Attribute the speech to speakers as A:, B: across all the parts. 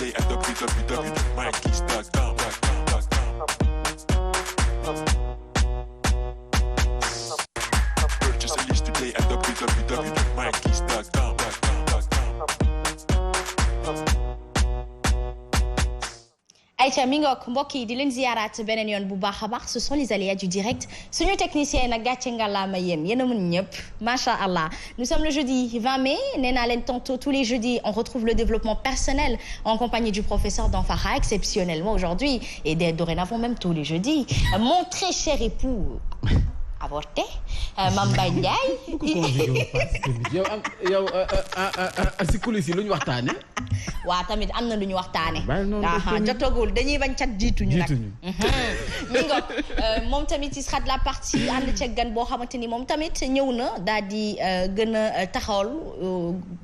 A: today at www.mikeys.com. Purchase a list today at www.mikeys.com.
B: Aïcha mi ngook mbokk yi di leen ziyaaraat beneen yoon bu baax a baax ce sont les aléas du direct suñu technicien nag gàcce ngalaama yéen a mën ñëpp macha allah nous sommes le jeudi 20 mai nee naa leen tantôt tous les jeudis on retrouve le développement personnel en compagnie du professeur Danfara exceptionnellement aujourd'hui et dorénavant même tous les jeudis mon très cher époux avorté Mame Mbaye Ndiaye.
C: yow si coulisses yi lu ñu waxtaane
B: waaw tamit am na lu ñu waxtaane jotagul dañuy bañ cat jiituñu nag mi ngoog moom tamit il sera de la partie ànd ceeg gan boo xamante ni moom tamit ñëw na daal di gën a taxawal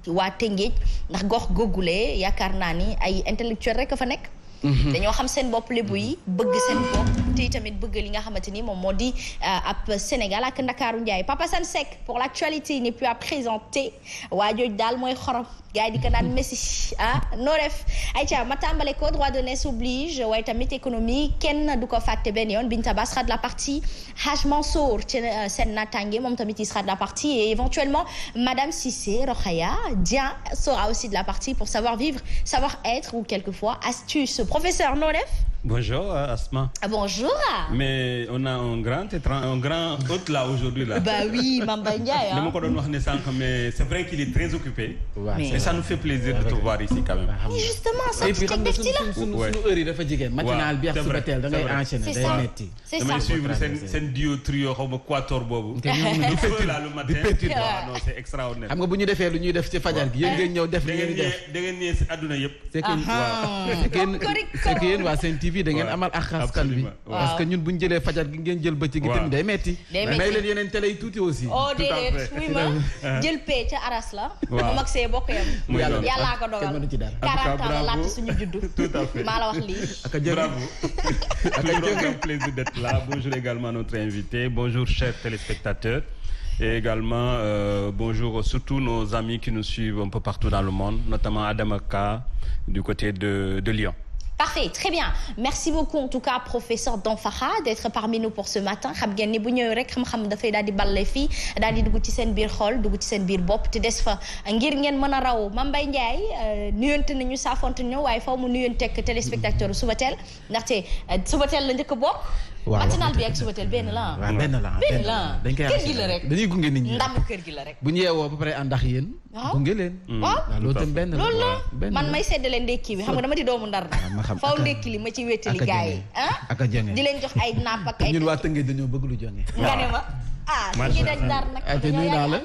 B: waa Tëngéej ndax gox googule yaakaar naa ni ay intellectuel rek a fa nekk dañoo xam seen bopp lébu yi bëgg seen bopp te tamit bëgg li nga xamante ni moom moo di ab Sénégal ak Ndakaaru Njaay Papa San Seck pour l'actualité il n'est plus à présenter waa jooj daal mooy xorom gars yi di ko naan Messi noo def ayca ma tàmbale ko droit de naissance oblige waaye tamit économie kenn du ko fàtte benn yoon Binta Ba sera de la partie Haj Mansour ci seen naataange moom tamit il sera de la partie et éventuellement Madame Cissé Rokhaya Dieng sera aussi de la partie pour savoir vivre savoir être ou quelquefois astuce professeur noo def.
D: Bonjour Asma.
B: Bonjour.
D: Mais on a un grand hôte là aujourd'hui là.
B: Bah oui, Mame Mbaye Ndiaye.
D: dama ko doon wax ne sànq mais c'est vrai qu'il est très occupé.
B: mais
D: ça nous fait plaisir de te voir ici quand même.
B: mais justement ça ci teg def ci la.
C: sunu heure yi dafa jigéen matinal bi ak suba teel da ngay enchaîner day metti.
B: c'est ça
D: damay suivre seen duo trio xaw ma quatuor boobu.
C: di
D: feu là le matin.
B: waaw
D: non c'est extraordinaire.
C: xam nga bu ñu defee lu ñuy def ci fajar gi yéen ngeen ñëw def li ngeen di def.
D: da ngeen ñëw si àdduna yëpp.
C: c'est que yéen waa Sen TV da ngeen amal ak askan bi parce que ñun bu ñu jëlee fajar gi ngeen jël bëccëg gi tamit day metti may leen yeneen télé yi tuuti aussi
B: oh déedéet oui ma jël pee ca aras la moom ak see bokk yam yàllaa ko dogal 40 ans la laata suñu juddu
D: tout à fait
B: maa la wax lii
D: bravo toujours un plaisir d'être là bonjour également notre invité bonjour chers téléspectateurs et également bonjour surtout nos amis qui nous suivent un peu partout dans le monde notamment Adama Ka du côté de Lyon.
B: Parfait, très bien. Merci beaucoup en tout cas professeur Danfara d'être parmi nous pour ce matin. xam ngeen ni bu ñëwee rek xam-xam dafay daal di balle fii daal di dugg ci seen biir xol dugg ci seen biir bopp te des fa ngir ngeen mën a raw Mame Mbaye Ndiaye nuyonte nañu saafonte ñu waaye faw mu nuyonteeg téléspectateur Subatel ndaxte Subatel la njëkk a bokk. waaw matinal bi ak Subatel benn la
C: waaw benn la
B: dañ koy kër gi la rek
C: dañuy gunge nit ñi
B: ndam kër gi la rek.
C: bu ñu yeewoo ba pare àndax yéen. gunge leen.
B: waaw
C: loolu tam benn la
B: loolu la man may seddale ndekki bi xam nga dama di doomu ndar nag faw ndekki li ma ci wéttali gars yi
C: ak a jonge
B: di leen jox ay napp ak ay
C: ñun waa Tëngéej dañoo bëgg lu jonge
B: nga ne ma ngi dañ dar nag
C: te nuyu naa la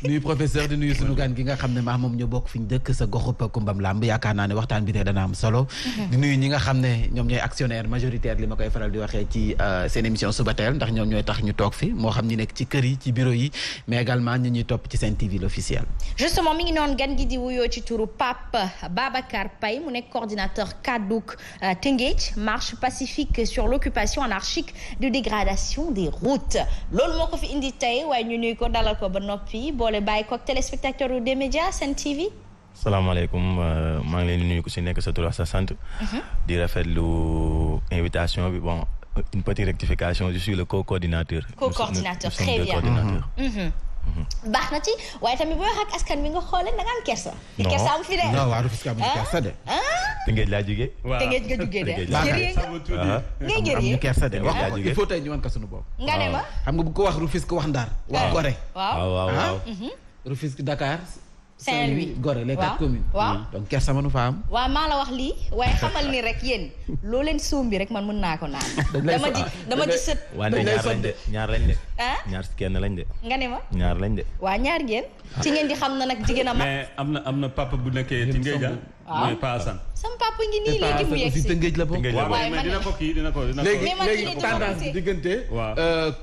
C: nuyu professeur di nuyu sunu gan gi nga xam ne maa moom ñoo bokk fi ñu dëkk sa goxub Kumbam Lamb yaakaar naa ne waxtaan bi tey dana am solo di nuyu ñi nga xam ne ñoom ñooy actionnaire majoritaire li ma koy faral di waxee ci seen émission Subatel ndax ñoom ñooy tax ñu toog fi moo xam ñi nekk ci kër yi ci bureau yi mais également ñi ñuy topp ci Sen TV l'officiel
B: justement mi ngi noonu gan gi di wuyoo ci turu Pape Babacar Paye mu nekk coordinateur Kaddouk Tëngéej marche pacifique sur l'occupation anarchique de dégradation des routes loolu ko fi indi tey waaye ñu nuyu ko dalal ko ba noppi boole bàyyi ko ak téléspectateur des médias Sen TV.
E: salaamaaleykum maa ngi leen di nuyu ku si nekk sa tur ak sa sant. di rafetlu invitation bi bon une petite rectification je suis le co-coordinateur.
B: co-coordinateur très bien baax na ci waaye tamit boo wax ak askan wi nga xoolee da nga am kersa.
E: non
B: kersa am fi de.
C: non waa Rufisque amuñu kersa de.
E: Tëngéej laa jógee.
D: waaw
B: Tëngéej nga jógee de.
C: Tëngéej
B: ngay jëree
C: amuñu kersa de wax ko il faut tey ñu wan ko sunu bopp.
B: nga ne ma
C: xam nga bu ko wax Rufisque wax Ndar. wax Gorée.
B: waaw
C: Rufisque Dakar.
B: Saint-Louis
C: Gorée les 4 communes.
B: waaw
C: donc kersa mënu fa am.
B: waaw maa la wax lii waaye xamal ni rek yéen loo leen suum bi rek man mën naa ko naan. dama di sët.
E: wante ñaar lañ de. ñaar si kenn lañ de.
B: nga ne ma
E: ñaar lañ de.
B: waa ñaar ngeen. ci ngeen di xam na nag jigéen a mag.
D: mais am na papa bu nekkee ci Ngéej mooy Pa Assane.
B: sama papa ngi nii léegi mu yegg si
C: Tëngéej la bokk.
B: waaye
D: mais dina ko
C: léegi tendance bi diggante.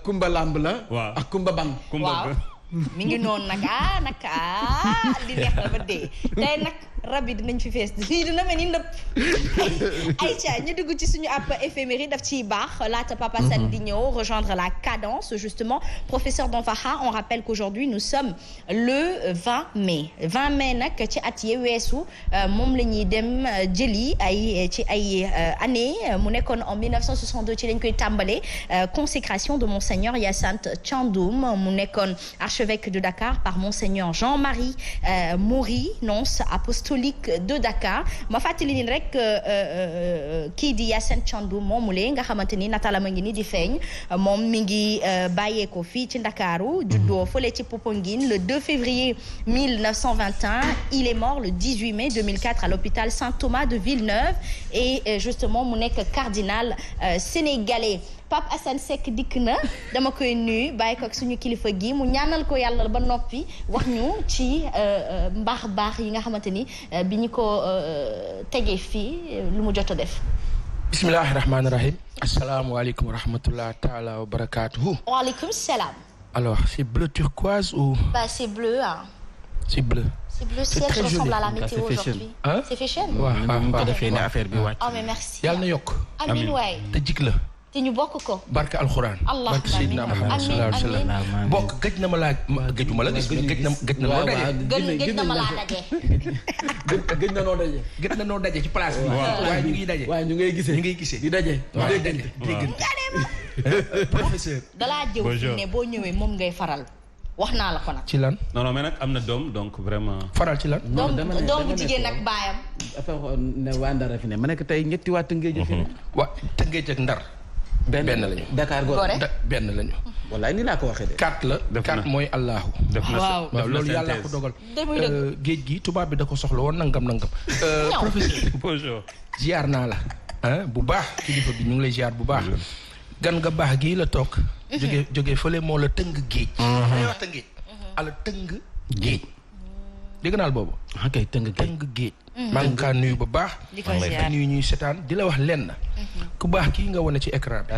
C: Kumba Lamb la. ak Kumba Bang.
B: waaw mi ngi noonu nag nag di neex na ba dee tey nag rab yi dinañ fi fees lii dina mel ni ndëpp. Aïcha ñu dugg ci suñu ab éphéméride daf ciy baax laata Papa Assane di ñëw rejoindre la cadence justement professeur Danfakha on rappelle qu'aujourd'hui nous sommes le 20 mai nag ci at yi weesu moom la ñuy dem jëli ci ay année mu nekkoon en 1962 ci lañ koy tàmbalee consécration de Monseigneur Hyacinthe Thiandoum mu nekkoon archevêque de Dakar par Monseigneur Jean-Marie Maury nonce apostolique de Dakar ma fàttali ni rek kii di Hyacinthe Thiandoum moomulee nga xamante ni nataalam a ngi ni di feeñ moom mi ngi bàyyeekoo fii ci Ndakaaru juddoo fële ci Popenguine le 2 février 1921 il est mort le 18 mai 2004 à l'hôpital Saint-Thomas de Villeneuve et justement mu nekk cardinal sénégalais Pape Assane Seck dikk na dama koy nuyu bàyyi ko ak suñu kilifa gi mu ñaanal ko yàlla ba noppi wax ñu ci baax yi nga xamante ni bi ñu ko tegee fii lu mu jot a def.
F: bismillahi rahmaani rahim. asalaamualeykum wa rahmatulah taala wa barakaatuhu.
B: waaleykum salaam.
F: alors c'est bleu turquoise ou.
B: c'est bleu ah.
F: c'est bleu.
B: c'est bleu ciel qui ressemble à la météo aujourd'hui.
F: c'est
B: fashion.
F: waaw
C: ko defee ne affaire bi wàcc.
B: oh mais merci.
F: yàlla na yokk.
B: amiin waay
F: te jik la.
B: te ñu bokk ko.
F: barke alxuraan. barke Seydina Muhammad sallallahu alayhi wa sallam. bokk gëj na ma laa gëjuma la gis gëj na noo daje.
B: gëj na ma laa daje.
C: gëj na noo daje.
F: gëj na noo daje ci place bi. waaye ñu ngi daje.
C: waaye ñu ngay gisee di daje.
F: waaw déggante. professeur.
B: dalaa jëw ne boo ñëwee moom ngay faral. wax naa la ko nag.
F: ci lan.
D: non mais nag am na doom donc vraiment.
F: faral ci lan.
B: doom bu jigéen nag baayam.
C: dafa ne waa Ndar fi ne ma nekk tey ñetti waa Tëngéej fi ne.
F: waa Tëngéej ak Ndar. benn lañu.
C: Dakar Gorée
F: benn lañu.
C: wallaay ni laa ko waxee de.
F: 4 la 4 mooy Allahu.
B: waaw
F: loolu yàlla ko dogal. géej gi tubaab bi da ko soxla woon nangam. professeur
D: bonjour.
F: ziar naa la. bu baax kilifa bi ñu ngi lay ziar bu baax. gan nga baax gii la toog. jóge fële moo la tëng géej. day wax tëngéej. ala tëng géej. dégg naa boobu.
C: kay tëng
F: géej. maa ngi kaa nuyu bu baax.
B: di ko ziar
F: nuyu ñuy setaan di la wax lenn. ku baax kii nga wane ci écran bi.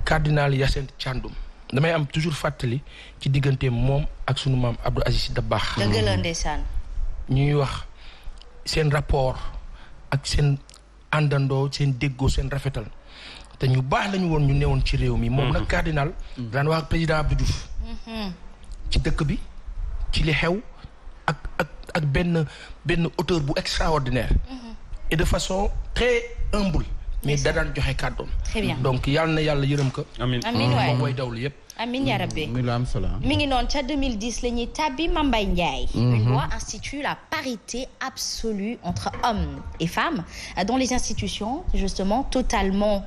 F: cardinal Hyacinthe Thiandoum. damay am toujours fàttali ci diggante moom ak sunu maam Abdou Aziz Dabakh.
B: dëgg la ndeysaan.
F: ñuy wax seen rapport ak seen àndandoo seen déggoo seen rafetal te ñu baax lañu woon ñu newoon ci réew mi. moom nag cardinal. daan wax ak président Abdou Diouf. ci dëkk bi ci li xew ak benn auteur bu extraordinaire. et de façon très humble. mais da daan joxe kàddoom.
B: très bien
F: donc yàlla na yàlla yërëm ko.
D: amiin
B: waay
F: moom mooy dawlu yëpp.
B: amiin yaa rabbi.
C: mi lu am solo
B: mi ngi noonu ca 2010 la ñuy tàbbi Mame Mbaye Ndiaye. une loi institue la parité absolue entre hommes et femmes dans les institutions justement totalement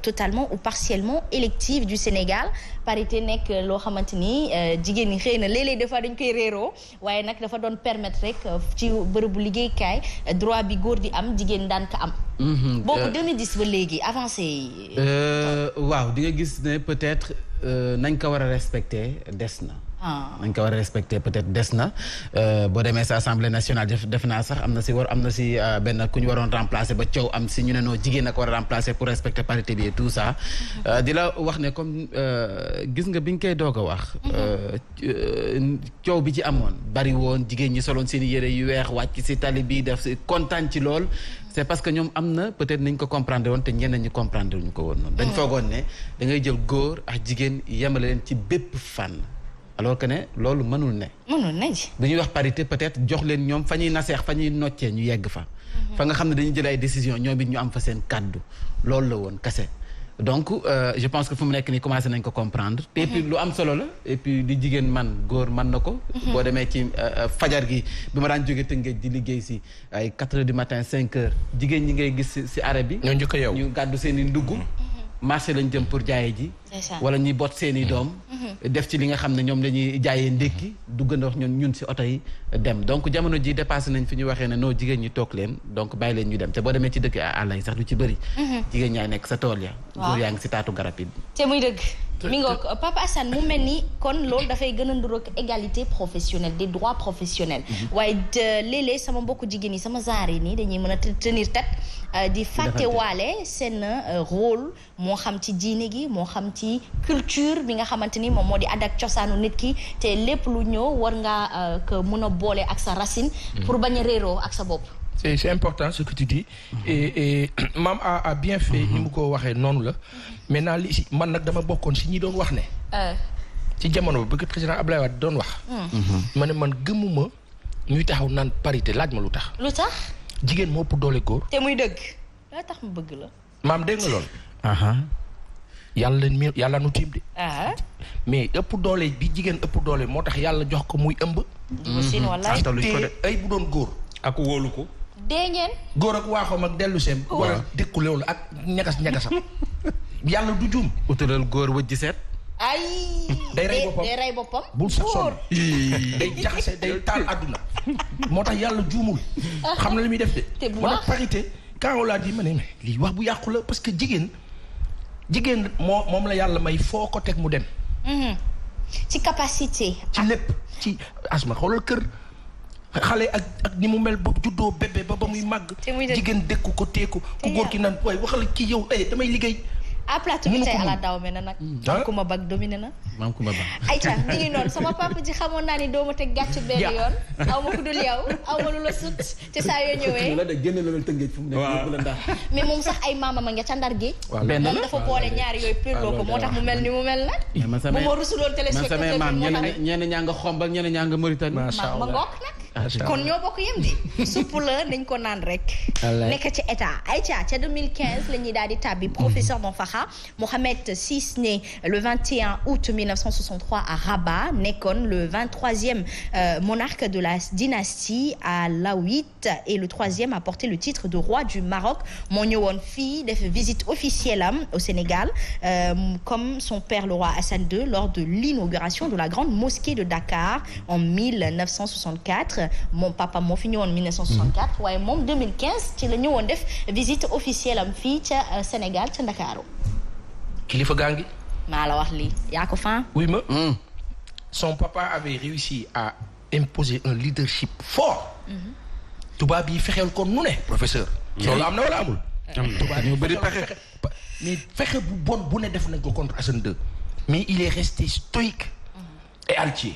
B: totalement ou partiellement électives du Sénégal parité nekk loo xamante ni jigéen ñi xëy na léeg-léeg des fois dañ koy réeroo waaye nag dafa doon permettre rek ci bërëbu liggéeykaay droit bi góor di am jigéen daan ko am. boobu 2010 ba léegi avancé.
C: waaw di nga gis ne peut-être nañ ko war a respecter des na. nañ ko war a respecter peut-être des na boo demee sa assemblée nationale def naa sax am na si benn ku ñu waroon remplacer ba coow am si ñu ne noo jigéen a ko war a remplacer pour respecter parité bi et tout ça di la wax ne comme gis nga bi ñu koy doog a wax coow bi ci amoon bari woon jigéen ñi soloon seen yére yu weex wàcc si tali bi def si kontaan ci lool c'est parce que ñoom am na peut-être nañ ko comprendre woon te ñeneen ñi comprendre ñu ko woon noonu dañ foogoon ne da ngay jël góor ak jigéen yemale leen ci bépp fànn alors que ne loolu mënul ne. bu ñuy wax parité peut-être jox leen ñoom fa ñuy naseex fa ñuy noccee ñu yegg fa. fa nga xam ne dañuy jël ay décisions ñoom it ñu am fa seen kàddu loolu la woon kese. donc je pense que fu mu nekk nii commencé nañ ko comprendre. et puis lu am solo la et puis di jigéen man góor man na ko. boo demee ci fajar gi bi ma daan jógee Tëngéej di liggéey si ay 4 heures du matin 5 heures jigéen ñi ngay gis si arrêt bi.
F: ñoo njëkk a yow
C: ñu gàddu seen i ndugg. marché lañ jëm pour jaaye ji. wala ñuy bot seen i doom. def ci li nga xam ne ñoom lañuy jaayee ndékki duggandoo ñun si oto yi dem donc jamono ji dépassé nañ fi ñu waxee ne noo jigéen ñi toog leen donc bàyyi leen ñu dem te boo demee ci dëkk àll yi sax du ci bëri. jigéen ñaay nekk sa tool ya. góor yaa ngi si taatu garab yi.
B: te muy dëgg. mi ngoog Papa Assane mu mel ni kon loolu dafay gën a nduroog égalité professionnelle des droits professionnels. waaye léeg-léeg sama mbokku jigéen yi sama genre yi nii dañuy mën a tenir tête di fàttewaale seen rôle moo xam ci diine gi moo xam ci ci culture bi nga xamante ni moom moo di aada ak cosaanu nit ki te lépp lu ñëw war ngaa ko mun a boole ak sa racine. pour bañ a réeroo ak sa bopp.
F: c'est important ce que tu dis et Mame a bien fait ni mu ko waxee noonu la maintenant li si man nag dama bokkoon si ñi doon wax ne ci jamono bi bëgg président Abdoulaye Wade doon wax ma ne man gëmuma ñuy taxaw naan parité laaj ma lu tax jigéen moo ëpp doole góor
B: te muy dëgg la tax mu bëgg la
F: maam dégg nga lool yàlla nu tiim de mais ëpp doole bi jigéen ëpp doole moo tax yàlla jox ko muy ëmb
B: sin wallaay
F: te ay bu doon góor
D: ak wóolu ko
B: dee ngeen
F: góor ak waaxoom ak dellu seem wala dékku loolu ak ñagas-ñagasam yàlla du juum
C: utalal góor wëjji seet
B: ay
F: day rey boppam bul sax sonn day jaxase day taal àdduna moo tax yàlla juumul xam na li muy def de moo tax parité quand on l'a dit ma ne lii wax bu yàqu la parce que jigéen moom la yàlla may foo ko teg mu dem
B: ci capacité
F: ci lépp ci asma xoolal kër xale ak ni mu mel ba juddoo bébé ba muy màgg jigéen dékku ko teeku ku góor ki naan waaye waxal kii yow damay liggéey
B: à plateau bi tey ala daw mel na nag maam Kumba Bag dominé na
C: maam Kumba Bag
B: ayca mi ngi noonu sama papa ji xamoon naa ni doo ma teg gàcc benn yoon aw ma ku dul yow aw ma lu la sut te saa yoo ñëwee
C: la de génne la tëngéej fu mu nekk yóbbu la ndax
B: mais moom sax ay maamam a nga ca Ndar gi moom dafa boole ñaari yooyu plurloo ko moo tax mu mel ni mu mel nag bu ma rusuloon téléspectateur bi moo tax
C: ñenn ñaa nga xombal ñenn ñaa nga Mauritanie
B: ma ngook nag kon ñoo bokk yem di supp la nañ ko naan rek nekk ci état ayca ca 2015 la ñuy daal di tàbbi professeur Mon Fakha Mohamed VI né le 21 août 1963 à Rabat nekkoon le 23e monarque de la dynastie alaouite et le 3e à porter le titre de roi du Maroc moo ñëwoon fii def visite officielle am au Sénégal comme son père le roi Hassan II lors de l'inauguration de la grande mosquée de Dakar en 1964 moom papa moo fi ñëwoon 1964 waaye moom 2015 ci la ñëwoon def visite officielle am fii ca Sénégal ca Ndakaaru
F: kilifa gaa ngi
B: maa la wax lii yaa ko fan
F: oui ma son papa avait réussi à imposer un leadership fort tubaab yi fexeel ko nu ne professeur loolu am na wala amul tubaab yi bëri pexe mais fexe bu bon bu ne def nañ ko contre Hassan II mais il est resté stoïque et altier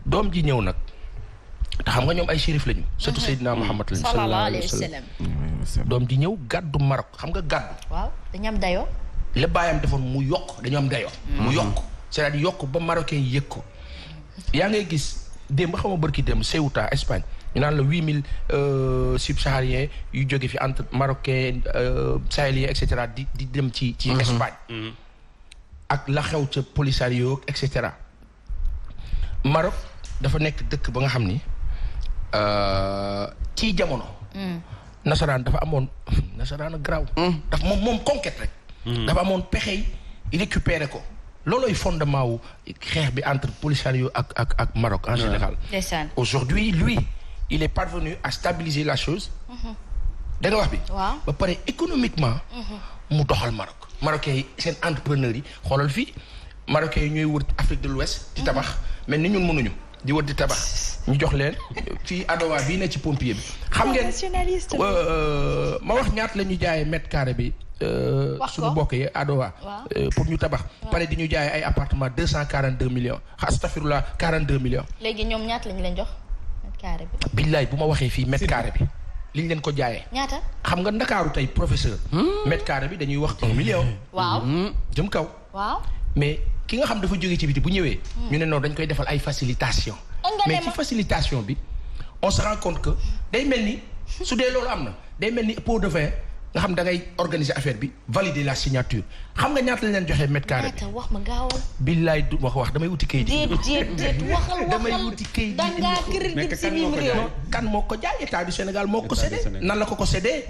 F: doom ji ñëw nag te xam nga ñoom ay shérif lañu surtout Seydina Muhammad lañu
B: sallallahu alayhi wa sallam
F: doom ji ñëw gàddu Maroc xam nga gàddu
B: waaw dañu am dayoo
F: la baayam defoon mu yokk dañu am dayoo mu yokk c'est-à-dire yokk ba marocain yi yëg ko yaa ngay gis démb xam nga bërki démb Ceuta Espagne ñu naan la 8000 subsahariens yu jóge fi entre marocain sahélien et cetera di dem ci Espagne ak la xew ca Polisario et cetera Maroc dafa nekk dëkk ba nga xam ni ci jamono nasaraan dafa amoon nasaraan graw dafa moom conquête rek dafa amoon pexey récupérer ko loolooy fondement wu xeex bi entre Polisario ak Maroc en général aujourd'hui lui il est parvenu à stabiliser la chose da nga wax bi ba pare économiquement mu doxal Maroc marocains yi seen entrepreneurs yi xoolal fii marocains yi ñooy wër Afrique de l'Ouest di tabax mais ni ñun mënuñu di wër di tabax ñu jox leen fii Adowa bii ne ci pompier bi xam ngeen ma wax ñaat la ñu jaayee mètre carré bi suñu bokk yi Adowa pour ñu tabax pare di ñu jaayee ay appartement 242 millions astafirullah 42 millions
B: léegi ñoom ñaat lañu leen jox mètre carré bi
F: billaay bu ma waxee fii mètre carré bi liñ leen ko jaayee
B: ñaata
F: xam nga Ndakaaru tey professeur mètre carré bi dañuy wax 1 million
B: waaw
F: jëm kaw
B: waaw
F: mais ki nga xam dafa jógee ci biti bu ñëwee ñu ne noonu dañ koy defal ay facilitation mais ci facilitation bi on se rend compte que day mel ni su dee loolu am na day mel ni pot de vin nga xam da ngay organiser affaire bi valider la signature xam nga ñaata lañ leen joxee mètre carré bi
B: wax ma gaawal
F: billaay du wax damay wuti kayit
B: déet waxal
F: damay wuti kayit
B: dangaa kër si biir réew
F: kan moo ko jaay état du Sénégal moo ko cédé nan la ko cédé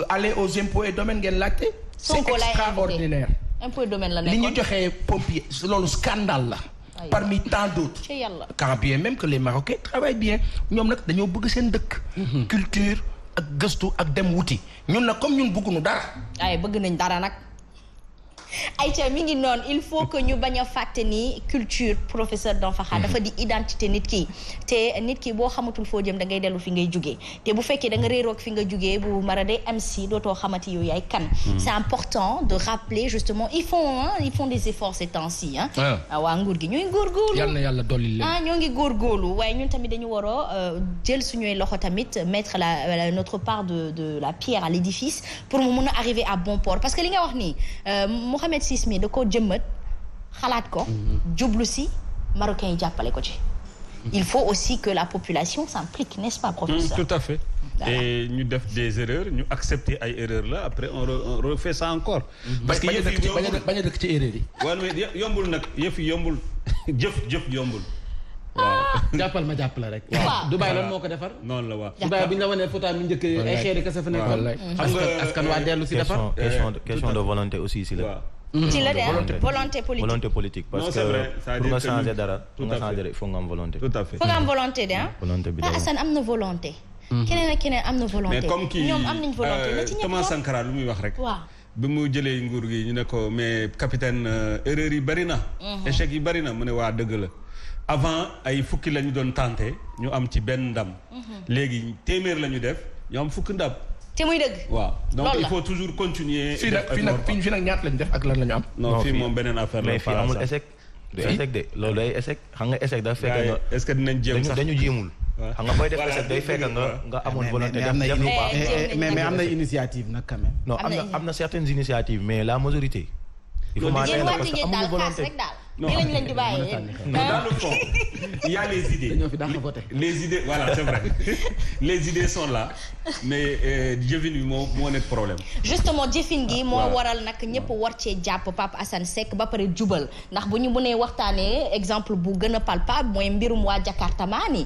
F: aller aux impôts et domaines ngeen laajte c'est extraordinaire
B: impôt domaine la
F: li ñu joxee pompier loolu scandale la parmi tant d'autres quand bien même que les Marocains travaillent bien ñoom nag dañoo bëgg seen dëkk culture ak gëstu ak dem wuti ñun nag comme ñun bëgguñu dara
B: ay bëgg nañ dara nag ayca mi ngi noonu il faut que ñu bañ a fàtte ni culture professeur Danfakha dafa di identité nit ki te nit ki boo xamatul foo jëm da ngay dellu fi ngay jugee te bu fekkee da nga réeroog fi nga jugee bu mara day am si dootoo xamati yow yaay kan. C'est important de rappeler justement ils font des efforts ces temps-ci waa nguur gi ñooy góorgóorlu.
F: yal na yàlla dolli leen.
B: ñoo ngi góorgóorlu waaye ñun tamit dañu war a jël suñuy loxo tamit mettre notre part de la pierre à l'édifice pour mu mun a arriver à bon port parce que li nga wax nii Mohamed Sismi da koo jëmmat xalaat ko jublu si marocains yi jàppale ko ci. Il faut aussi que la population s'implique, n'est-ce pas, professeur?
D: Tout à fait. Et ñu def des erreurs ñu accepter ay erreurs là après on refait ça encore.
F: parce que bañ a dëkk ci erreur yi.
D: waaw mais yombul nag yëf yi yombul jëf yombul. waaw
C: jàppal ma jàppale rek.
B: waaw
C: Dubaï lan moo ko defar.
D: noonu la waaw.
C: Dubaï bi ñu la wanee photo mi njëkk ay xeeri kese fa nekkoon. xam nga askan waa dellu si defar.
E: question de volonté aussi si la.
B: ci la de volonté politique.
E: parce que pour nga changer dara pour nga changer il faut nga am volonté.
D: tout à fait
B: faut nga am volonté de
E: volonté bi
B: Assane am na volonté. keneen ak keneen am na volonté.
D: mais comme kii
B: ñoom am nañ volonté na ci ñëpp
D: Thomas Sankara lu muy wax rek.
B: waaw
D: bi mu jëlee nguur gi ñu ne ko mais capitaine erreur yi bari na. échec yi bari na mu ne waa dëgg la. avant ay fukki la ñu doon tenté ñu am ci benn ndam. léegi téeméer la ñu def ñu am fukki ndam.
B: te muy dëgg.
D: waaw donc il faut toujours continuer.
F: fii nag ñaata lañ def ak lan la ñu am.
D: non fii moom beneen affaire la.
E: mais fii amul échec. du échec de loolu day échec xam nga échec dafa fekk nga.
D: est-ce que dinañ jéem sax
E: dañu jéemul. xam nga booy def échec day fekk nga amoon volonté def lu baax.
C: mais am na initiative nag quand même.
E: non am na certaines initiatives mais la majorité. il faut
B: yéen wàññi ngeen daal xaas rek daal.
D: non
B: lañ leen di bàyyi
D: dans le fond il y a les idées.
C: dañoo fi dàq voté.
D: les idées voilà c'est vrai les idées sont là mais jëfin bi moo nekk problème.
B: justement jëfin gi moo waral nag ñëpp war cee jàpp Pape Assane Seck ba pare jubal ndax bu ñu mënee waxtaanee exemple bu gën a palpable mooy mbirum waa Jakarta maani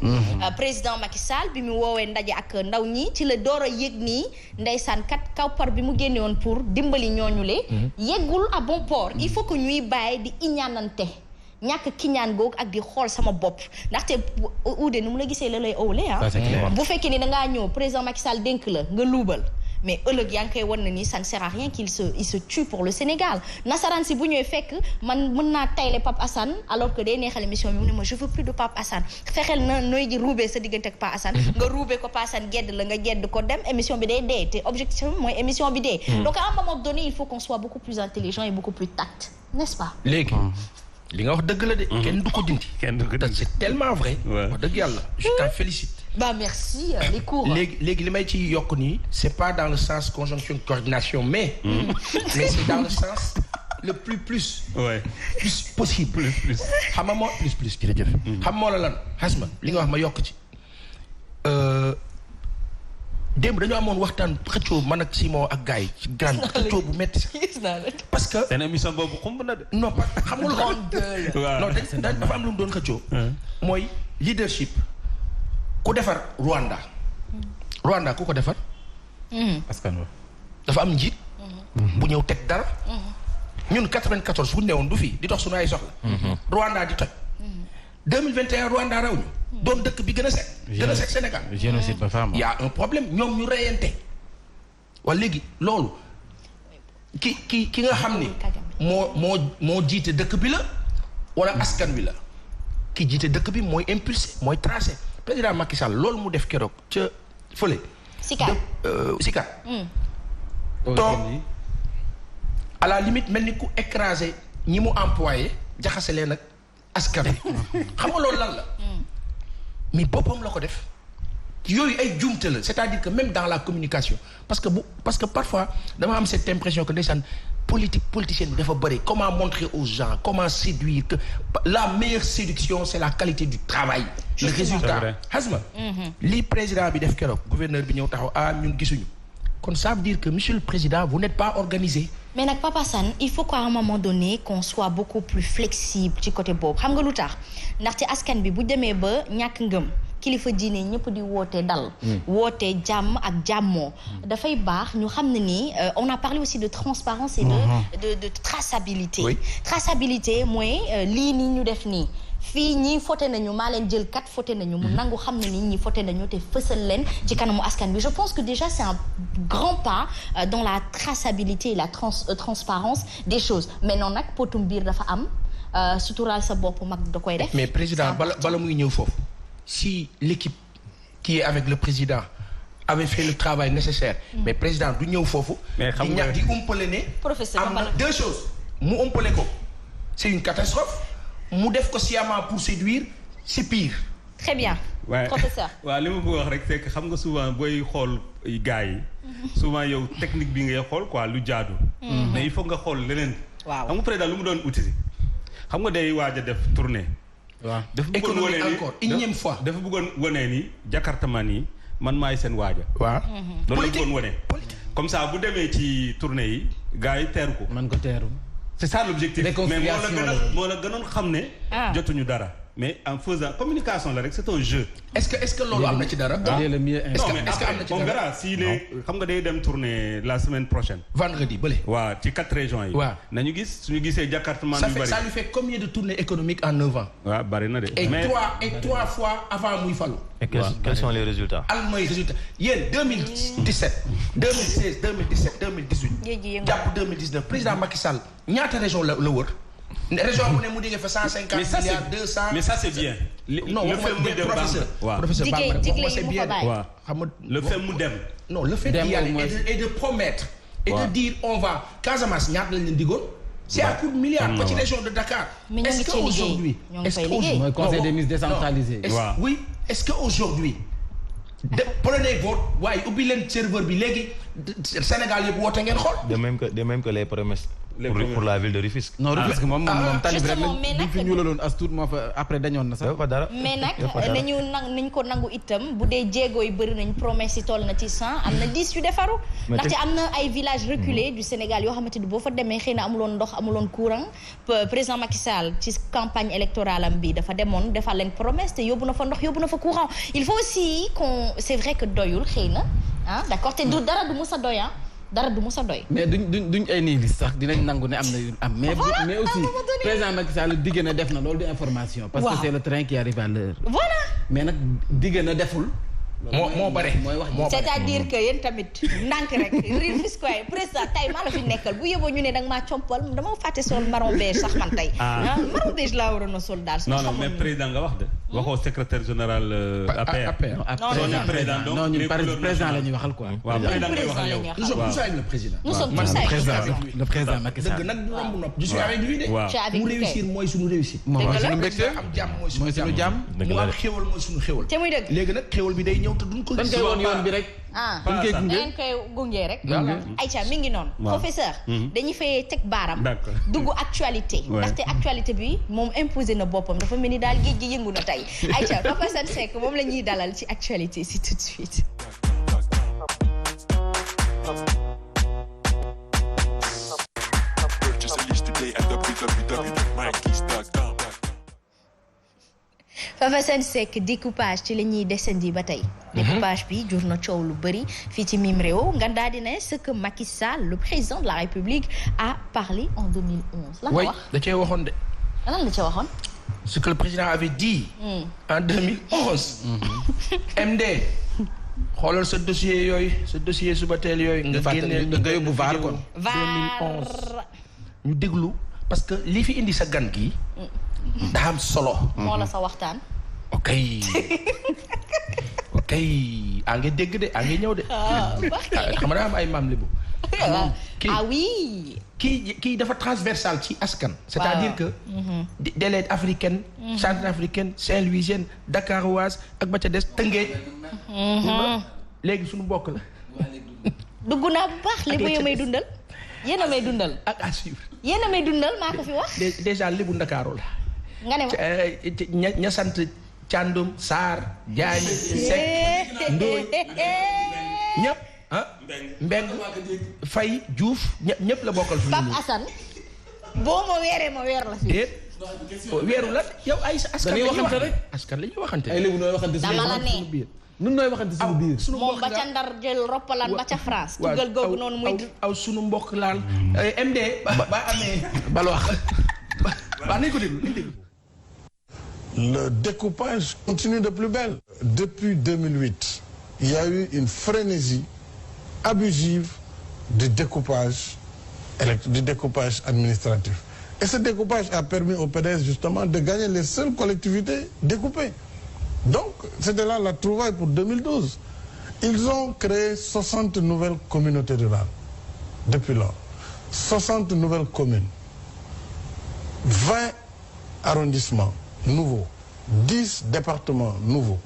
B: président Macky Sall bi mu woowee ndaje ak ndaw ñi ci la door a yëg nii ndeysaan kat kawpar bi mu génne woon pour dimbali ñooñu le yeggul à bon port il faut que ñuy bàyyi di iñaanante ñàkk kiñaan googu ak di xool sama bopp ndaxte uude nu mu la gisee la lay owle bu fekkee ni dangaa ñëw président Macky Sall dénk la nga luubal mais ëllëg yaa ngi koy wan na ni ça ne sert à rien qu'il se tue pour le Sénégal nasaraan si bu ñëwee fekk man mën naa tayle Pape Assane alors que day neexal émission bi mu ne ma je veux plus de Pape Assane fexeel na nooy ji ruubee sa diggante ak Pape Assane nga ruubee ko Pape Assane gedd la nga gedd ko dem émission bi day dee te objectif mooy émission bi dee donc à un moment donné il faut qu'on soit beaucoup plus intelligent et beaucoup plus tact n'est-ce pas
F: léegi li nga wax dëgg la de kenn du ko dindi c'est tellement vrai wax dëgg yàlla je t'en félicite
B: bah merci les cours
F: léegi li may ci yokk nii c'est pas dans le sens conjonction coordination mais c'est dans le sens le plus possible plus xam nga moo plus jërëjëf xam moo la lan xasma li nga wax ma yokk ci démb dañoo amoon waxtaan xëccoo man ak Simon ak gars yi ci grand xëccoo bu metti sax parce que
D: seen émission boobu xumb na de
F: non xam nga lu non dafa am lu mu doon xëccoo mooy leadership ku defar Rwanda ku ko defar
C: askan wa
F: dafa am njiit bu ñëw teg dara ñun 94 fu ñu newoon du fii di dox suñu ay soxla Rwanda di toj 2021 Rwanda raw ñu doon dëkk bi gën a set Sénégal
C: génocide ba fa am
F: y a un problème ñoom ñu reyante wala léegi loolu ki nga xam ni moo jiite dëkk bi la wala askan wi la ki jiite dëkk bi mooy impulsé mooy tracé président Macky Sall loolu mu def keroog ca fële Sika toog à la limite mel ni ku écrasé ñi mu employé jaxase leen ak askan wi xam nga loolu lan la mais boppam la ko def yooyu ay jumte la c'est-à-dire que même dans la communication parce que parfois dama am cette impression que ndeysaan politicienne bi dafa bëri comment montrer aux gens comment séduire que la meilleure séduction c'est la qualité du travail le résultat xasma li président bi def keroog gouverneur bi ñëw taxaw ñun gisuñu kon ça veut dire que monsieur le président vous n'êtes pas organisé
B: mais nag Papa Assane il faut qu'à un moment donné qu'on soit beaucoup plus flexible ci côté boobu xam nga lu tax ndaxte askan bi bu demee ba ñàkk ngëm kilifa diine ñëpp di woote dal woote jàmm ak jàmmoo dafay baax ñu xam ne ni on a parlé aussi de transparence et de traçabilité traçabilité mooy lii nii ñu def nii fii ñii fauté nañu maa leen jël kat fauté nañu mu nangu xam ne ni ñi fauté nañu te fësal leen ci kanamu askan bi je pense que déjà c'est un grand pas dans la traçabilité et la transparence des choses mais non nag potum biir dafa am suturaal sa bopp mag da koy def.
F: mais président bala muy ñëw foofu si l'équipe qui est avec le président avait fait le travail nécessaire. mais président du ñëw foofu.
D: mais xam nga
F: di umpale ne.
B: professeur
F: am na deux choses mu umpale ko c'est une catastrophe mu def ko sciemment pour séduire c'est pire.
B: très bien.
D: Ouais.
B: Professeur.
D: waaw li ma bëgg wax rek c'est que xam nga souvent booy xool gars yi. souvent yow technique bi ngay xool quoi lu jaadu. mais il faut nga xool leneen.
B: waaw
D: xam nga président lu mu doon uti xam nga day waaj a def tournée.
C: waaw
D: dafa bëggoon
F: économie
D: wane ni
F: encore énième fois.
D: dafa bëggoon wane ni jakartaman yi man maay seen waaja.
F: waaw.
D: loolu la bëggoon wane. comme ça bu demee ci tournée yi gars yi teeru ko.
C: man ko teeru.
D: c'est ça l'objectif. mais moo la gënoon xam ne. jotuñu dara. mais en faisant communication la rek c'est un jeu.
F: est-ce que loolu am na ci dara.
C: c'est le mieux.
F: est-ce que am na ci
D: on
F: dara
D: verra si les xam nga day dem tourner la semaine prochaine.
F: vendredi bële.
D: waaw ci 4 régions yi.
F: waaw
D: nañu gis suñu gisee jakartaman yu bari.
F: ça lui fait combien de tournées économiques en 9 ans.
D: waaw bari na de.
F: et trois fois avant muy falu.
E: Et quels sont les résultats?
F: al mooy résultat yéen 2017 2016 2017 2018. jàpp 2019 président Macky Sall ñaata région la wër. région bu ne mu diggee fa 150 milliards 200.
D: mais ça c'est bien.
F: non professeur. professeur Bambara c'est bien.
D: waaw
F: xam nga
D: le fait mu dem.
F: non le fait d'y aller et de promettre. et de dire on va Casamance ñaata lañ leen digoon. c'est à coup de milliards ba ci région de Dakar.
B: mais
F: est-ce que aujourd'hui
C: mooy conseil des ministres décentralisé.
F: oui est-ce que aujourd'hui prenez votre waaye ubbi leen serveur bi léegi Sénégal yëpp woote ngeen xool.
E: de même que les promesses. pour la ville de Rufisque.
C: non Rufisque moom talib rek
B: justement mais nag
C: fi ñu la doon as tuut moo fa après dañoon na sax.
E: dara
B: mais nag nañ ko nangu itam bu dee jéego yi bëri nañ promesse yi toll na ci 100 am na 10 yu defaru ndaxte am na ay villages reculés du Sénégal yoo xamante ni boo fa demee xëy na amuloon ndox amuloon courant président Macky Sall ci campagne électorale am bi dafa demoon defal leen promesse te yóbbu na fa ndox yóbbu na fa courant il faut aussi qu'on c'est vrai que doyul xëy na d'accord te du dara du musa doy dara du musa doy.
C: mais duñ ay nihilistes sax dinañ nangu ne am na yu am. mais aussi président Macky Sall digg na def na loolu di information. parce que c'est le train qui arrive à l'heure.
B: voilà.
C: mais nag digg na deful.
F: moo bare
C: mooy wax
B: c'est-à-dire que yéen tamit ndànk rek Rufisque waaye président tey maa la fi nekkal bu yóbboo ñu ne danga maa compal dama fàtte sol marron beige sax man tey. marron beige laa waroon a sol daal.
D: non mais président nga wax de. waxoo secrétaire général APR.
B: non
D: président donc
C: non ñun président la ñuy waxal quoi.
D: waaw président ngay waxal yow.
F: nous sommes tous avec le président.
B: nous sommes tous avec
C: le président Macky Sall.
F: dëgg nag du romb nopp je suis avec lui de.
B: waaw
F: mu réussir mooy suñu réussite.
C: mooy suñu mbégte
F: am jàmm mooy suñu jàmm. mu am xéwal mooy suñu xéwal.
B: te muy dëgg.
F: léegi nag xéwal bi day ñëw te duñ ko.
C: yoon bi rek.
B: ngeen koy gunge rek. Aïcha mi ngi noonu. professeur. dañuy fay teg baaram. dugg actualité. ndaxte actualité bi moom imposé na boppam dafa mel ni daal géej gi yëngu na tey. Aïcha Papa Sane Seck moom la ñuy dalal ci actualité si tout de suite.
A: Purchase a list today at www.mykeys.com.
B: Papa Sane Seck découpage ci la ñuy descendi ba tey. découpage bi jur na coow lu bëri fii ci mim réew nga daal di ne ce que Macky Sall le président de la République a parlé en 2011. lan la wax
F: da cee waxoon de.
B: lan la ca waxoon.
F: ce que le président avait dit. en 2011. MD. xoolal sa dossier yooyu sa dossier suba teel yooyu. nga génneel
C: nga yóbbu VAR kon.
F: 2011. ñu déglu parce que li fi indi sa gan gi. daa am solo.
B: moo la sa waxtaan.
F: ok a ngi dégg de a ngi ñëw de. xam nga daa am ay maam libu.
B: oui.
F: kii dafa transversal ci askan. c'est-à-dire que. délet africaine. centrafricaine saint-louisienne dakaroise ak ba ca des Tëngéej. léegi suñu mbokk la.
B: dugg naa bu baax li ba may dundal. yéen a may dundal.
F: ak à suivre.
B: yéen a may dundal maa ko fi wax.
F: déjà libu Ndakaaru la.
B: nga ne ma
F: ña sant Thiandoum Sarr Diagne Seck Ndoye ñëpp Mbeng Faye Diouf ñëpp la bokkal fi mu
B: Pape Assane boo ma weeree ma weer la fi.
F: déet weeru la yow ay askan la ñuy
C: waxante rek
F: askan la ñuy waxante.
C: ay léegi nooy waxante
B: dama la ne
C: nun nooy waxante suñu biir.
B: moom ba ca Ndar jël roppalaan ba ca France. tugal googu noonu muy
F: aw sunu mbokk laal MD ba amee bal wax ba nañ ko déglu nañ déglu
G: le découpage continue de plus belle. Depuis 2008, il y a eu une frénésie abusive du découpage administratif. Et ce découpage a permis au PDS justement de gagner les seules collectivités découpées. Donc, c'était là la trouvaille pour 2012. Ils ont créé 60 nouvelles communautés rurales depuis lors. 60 nouvelles communes, 20 arrondissements nouveaux, 10 départements nouveaux.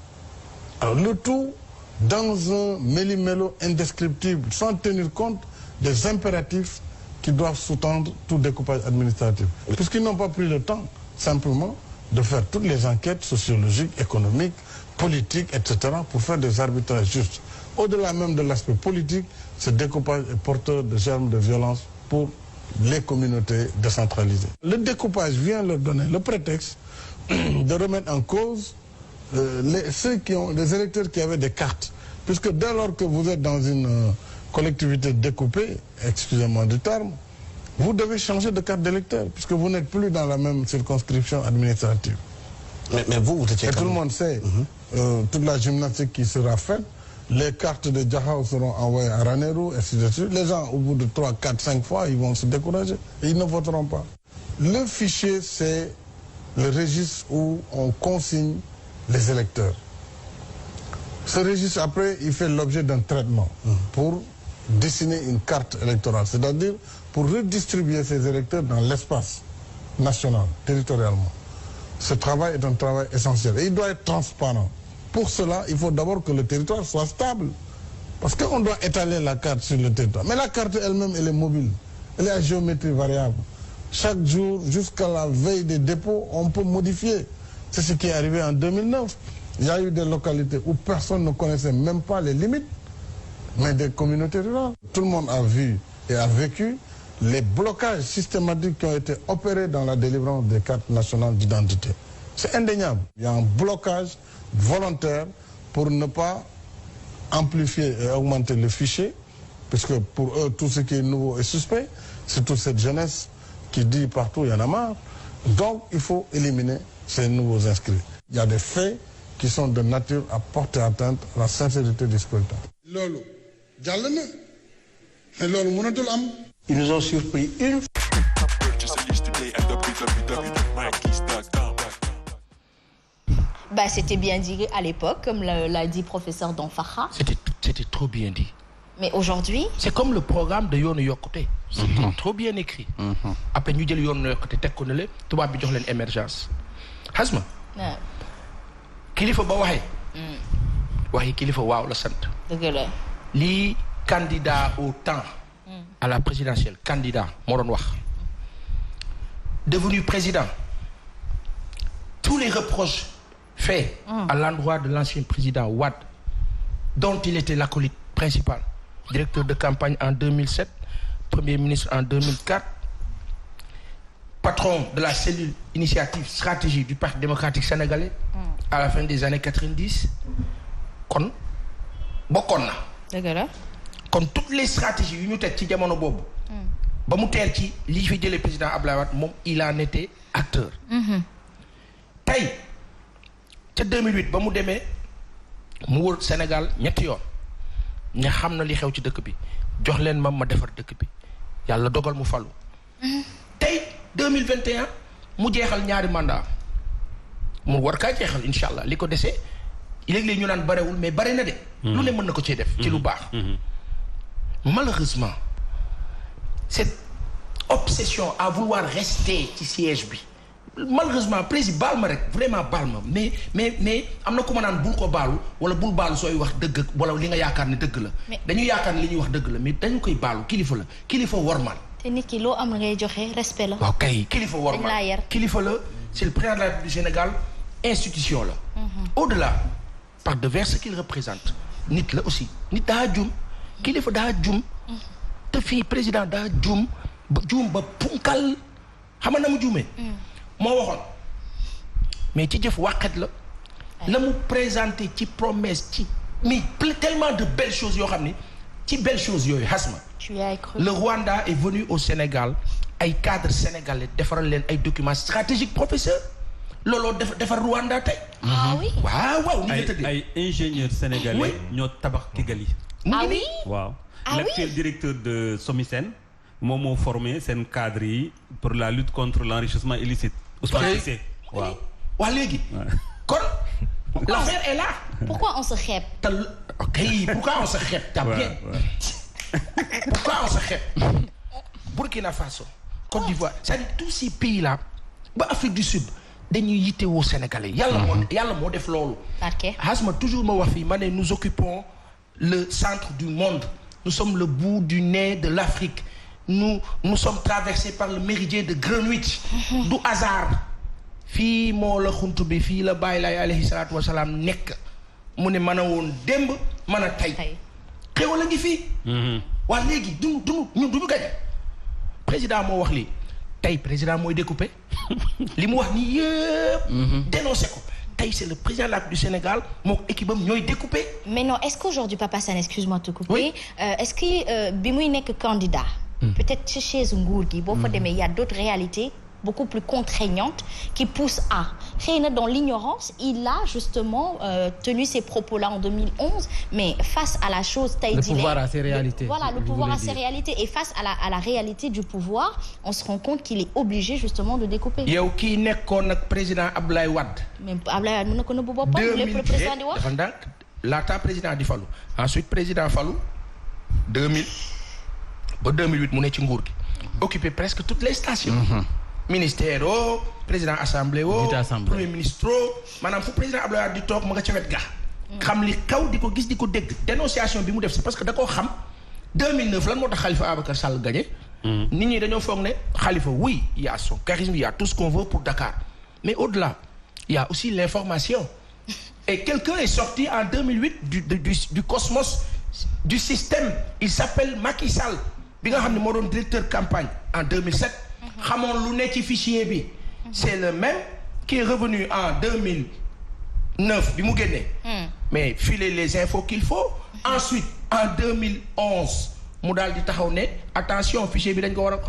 G: Alors le tout dans un méli-mélo indescriptible, sans tenir compte des impératifs qui doivent sous-tendre tout découpage administratif. Puisqu'ils n'ont pas pris le temps, simplement, de faire toutes les enquêtes sociologiques, économiques, politiques, etc., pour faire des arbitrages justes. Au-delà même de l'aspect politique, ce découpage est porteur de germes de violence pour les communautés décentralisées. Le découpage vient leur donner le prétexte de remettre en cause les électeurs qui avaient des cartes. Puisque dès lors que vous êtes dans une collectivité découpée, excusez-moi du terme, vous devez changer de carte d'électeur, puisque vous n'êtes plus dans la même circonscription administrative.
H: Mais vous étiez...
G: Et tout le monde sait, toute la gymnastique qui sera faite, les cartes de Djahao seront envoyées à Ranérou, et ainsi de suite. Les gens, au bout de 3, 4, 5 fois, ils vont se décourager. Et ils ne voteront pas. Le fichier, c'est le registre où on consigne les électeurs. Ce registre, après, il fait l'objet d'un traitement pour dessiner une carte électorale, c'est-à-dire pour redistribuer ces électeurs dans l'espace national, territorialement. Ce travail est un travail essentiel et il doit être transparent. Pour cela, il faut d'abord que le territoire soit stable. Parce qu'on doit étaler la carte sur le territoire. Mais la carte elle-même, elle est mobile. Elle est à géométrie variable. Chaque jour, jusqu'à la veille des dépôts, on peut modifier. C'est ce qui est arrivé en 2009. Il y a eu des localités où personne ne connaissait même pas les limites, mais des communautés rurales. Tout le monde a vu et a vécu les blocages systématiques qui ont été opérés dans la délivrance des cartes nationales d'identité. C'est indéniable. Il y a un blocage volontaire pour ne pas amplifier et augmenter le fichier, puisque pour eux, tout ce qui est nouveau est suspect, c'est toute cette jeunesse qui dit partout, il y en a marre. Donc, il faut éliminer ces nouveaux inscrits. Il y a des faits qui sont de nature à porter atteinte à la sincérité du scrutin.
H: Ils nous ont surpris une fois.
B: Bah, c'était bien dit à l'époque, comme l'a dit professeur Danfakha.
F: C'était trop bien dit.
B: Mais aujourd'hui...
F: C'est comme le programme de Yoonu Yokkute. C'était trop bien écrit. Après, ñu jël Yoonu Yokkute teg ko ne le tubaab bi jox leen émergence. Hasma. Kilifa ba waxee. waxi kilifa waaw la sant.
B: dëgg la.
F: lii candidat au temps. à la présidentielle candidat moo doon wax. devenu président. tous les reproches faits à l'endroit de l'ancien président Wade, dont il était l'acolyte principal, directeur de campagne en 2007, premier ministre en 2004, patron de la cellule initiative stratégie du Parti démocratique sénégalais à la fin des années 90, kon bokkoon na.
B: dëgg la.
F: kon toutes les stratégies yu ñu teg ci jamono boobu. ba mu teel ci li fi jëlee président Abdoulaye Wade moom il en était acteur. tey ca 2008 ba mu demee mu wër Sénégal ñetti yoon ña xam na li xew ci dëkk bi jox leen ma defar dëkk bi yàlla dogal mu falu. tey 2021 mu jeexal ñaari mandat mu war kaa jeexal incha allah li ko desee léeg-léeg ñu naan barewul mais bare na de. lu ne mën na ko cee def. ci lu baax. malheureusement cette obsession à vouloir rester ci siège bi. malheureusement président baal ma rek vraiment baal ma mais am na ku ma naan bul ko baalu wala bul baalu sooy wax dëgg wala li nga yaakaar ne dëgg la. dañu yaakaar ne li ñuy wax dëgg la mais dañu koy baalu kilifa la kilifa wormal.
B: te nit ki loo am ngay joxe respect la.
F: waaw kay kilifa wormal
B: dañ laa yar.
F: kilifa la c'est le président de la République du Sénégal institution la. au-delà par devers ce qu'il représente nit la aussi nit daa jum kilifa daa jum te fii président daa jum ba punkal xam nga na mu juumee. moo waxoon mais ci jëf wàqet la mu présenté ci promesse ci mais tellement de belles choses yoo xam ni ci belles choses yooyu Hasma. le Rwanda est venu au Sénégal ay cadres sénégalais defaral leen ay documents stratégiques professeur looloo defar Rwanda tey.
B: ah oui
F: waaw ni nga tëddee
D: ay ingénieurs sénégalais ñoo tabax Kigali.
B: ah oui
D: waaw
B: ah
D: l'actuel directeur de SOMISEN moom moo formé seen cadre yi pour la lutte contre l'enrichissement illicite. Ousmane Cissé waaw.
F: waa léegi. kon l'affaire est là.
B: pourquoi on se xeeb.
F: Pourquoi on se xeeb. T'as bien. Pourquoi on se xeeb. Burkina Faso, Côte d'Ivoire, c'est-à-dire tous ces pays là ba Afrique du Sud dañuy yittewoo Sénégalais yàlla moo def loolu. Hasma toujours ma wax fii ma ne nous occupons le centre du monde, nous sommes le bout du nez de l'Afrique, nous sommes traversés par le méridien de Greenwich. Du hasard fii moo la xunt bi fii la Baay Laay alayhi salaatu wasalaam nekk mu ne mën a woon démb mën a tey xéwal a ngi fii. waa léegi ñun duñu gañe. président moo wax lii tey président mooy découpé li mu wax nii yëpp. dénoncé ko tey c'est le président de la République du Sénégal moo équipe am ñooy découpé.
B: mais non est-ce qu'aujourd'hui Papa Sane excuse-moi de te couper.
F: Oui.
B: Est-ce que bi muy nekk candidat. peut-être ci chaise nguur gi boo fa demee y a d'autres réalités beaucoup plus contraignantes qui poussent à xëy na dans l'ignorance il a justement tenu ces propos-là en 2011 mais face à la chose tey
C: le pouvoir a ses réalités.
B: Voilà, le pouvoir a ses réalités et face à la réalité du pouvoir on se rend compte qu'il est obligé justement de découper.
F: yow kii nekkoon nag président Abdoulaye Wade.
B: mais Abdoulaye Wade mën na ko nëbbu boppam. lépp le président di wax
F: dafa ndànk laata président di falu ensuite président falu 2000 ba 2008 mu ne ci nguur gi. occupé presque toutes les stations. ministère o président assemblée o premier ministre maanaam fu président Abdoulaye Wade di toog ma nga ca wet ga xam li kaw di ko gis di ko dégg dénonciation bi mu def c'est parce que da koo xam 2009 lan moo tax Khalifa Ababacar Sall gagné. nit ñi dañoo foog ne Khalifa oui il y a son charisme il y a tout ce qu'on veut pour Dakar mais au-delà il y a aussi l'information et quelqu'un est sorti en 2008 du cosmos du système il s'appelle Macky Sall bi nga xam ne moo doon directeur campagne en 2007 xamoon lu ne ci fichier bi c'est le même qui est revenu en 2009 bi mu génnee mais filer les infos qu'il faut ensuite en 2011 mu daal di taxaw ne attention fichier bi dañ ko war a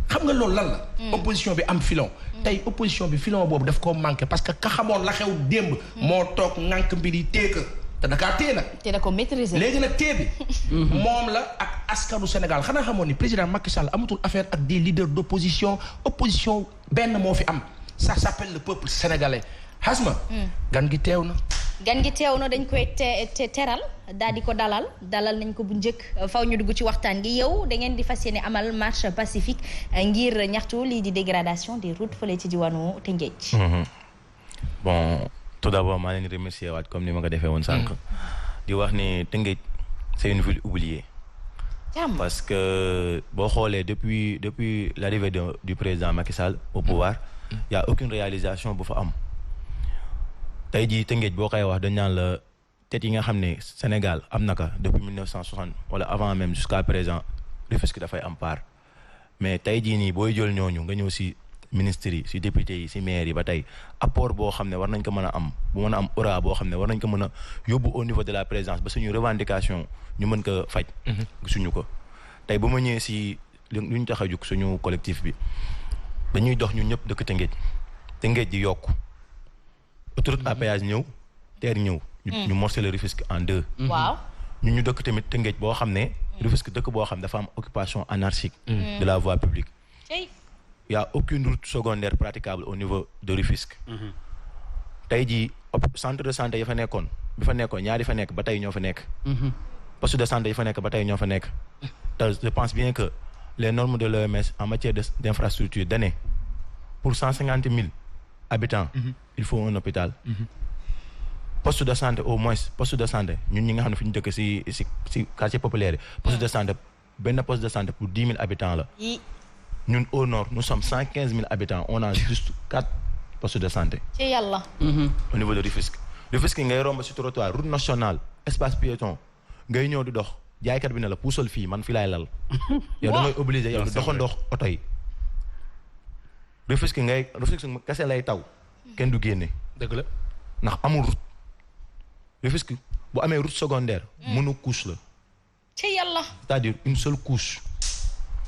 F: xam nga loolu lan la opposition bi am filon tey opposition bi filon boobu daf koo manqué parce que ka xamoon la xew démb moo toog ŋànk mbir yi téeka te dakaa téye nag
B: te da ko maîtriser
F: léegi nag téye bi moom la ak askanu Sénégal xanaa xamoon ni président Macky Sall amatul affaire ak des leaders d'opposition opposition benn moo fi am ça s'appelle le peuple sénégalais Hasma gan gi teew na
B: dañ koy teral daal di ko dalal nañ ko bu njëkk faw ñu dugg ci waxtaan gi yow da ngeen di fas yéene amal marche pacifique ngir ñaxtu lii di dégradation des routes fële ci diwaanu Tëngéej.
E: Bon tout d'abord maa leen di remercier waat comme ni ma ko defee woon sànq di wax ni Tëngéej c'est une ville oubliée parce que boo xoolee depuis l'arrivée du président Macky Sall au pouvoir y a aucune réalisation bu fa am tey jii Tëngéej boo koy wax dañ naan la tête yi nga xam ne Sénégal am na ko depuis 1960 wala avant même jusqu'à présent Rufisque dafay am part mais tey jii nii booy jël ñooñu nga ñëw si ministres yi si députés yi si maires yi ba tey apport boo xam ne war nañ ko mën a am bu mën a am aura boo xam ne war nañ ko mën a yóbbu au niveau de la présidence ba suñu revendication ñu mën ko faj gisuñu ko tey ba ma ñëwee si lu ñu tax a jug suñu collectif bi dañuy dox ñun ñëpp dëkk Tëngéej di yokku autoroute à péage ñëw TER ñëw ñu morceler Rufisque en deux
B: waaw
E: ñu dëkk tamit Tëngéej boo xam ne Rufisque dëkk boo xam dafa am occupation anarchique de la voie publique il y a aucune route secondaire praticable au niveau de Rufisque tey jii centre de santé yi fa nekkoon ñaari fa nekk ba tey ñoo fa nekk poste de santé yi fa nekk ba tey ñoo fa nekk te je pense bien que les normes de l'OMS en matière d'infrastructure d'année pour 150 000 habitants il faut un hôpital poste de santé au moins poste de santé ñun ñi nga xam ne fi ñu dëkk si quartier populaire yi poste de santé benn poste de santé pour 10 000 habitants la ñun au nord nous sommes 115 000 habitants on a juste 4 postes de santé.
B: ci yàlla.
E: au niveau de Rufisque ngay romb ci trottoir route nationale espace piéton ngay ñëw di dox jaaykat bi ne la puusal fii man fii laay lal. yow da ngay obligé yow di doxandoo oto yi. Rufisque kese lay taw kenn du génne.
F: dëgg la
E: ndax amul route Rufisque bu amee route secondaire. monocouche la.
B: ci yàlla.
E: c'est-à-dire une seule couche.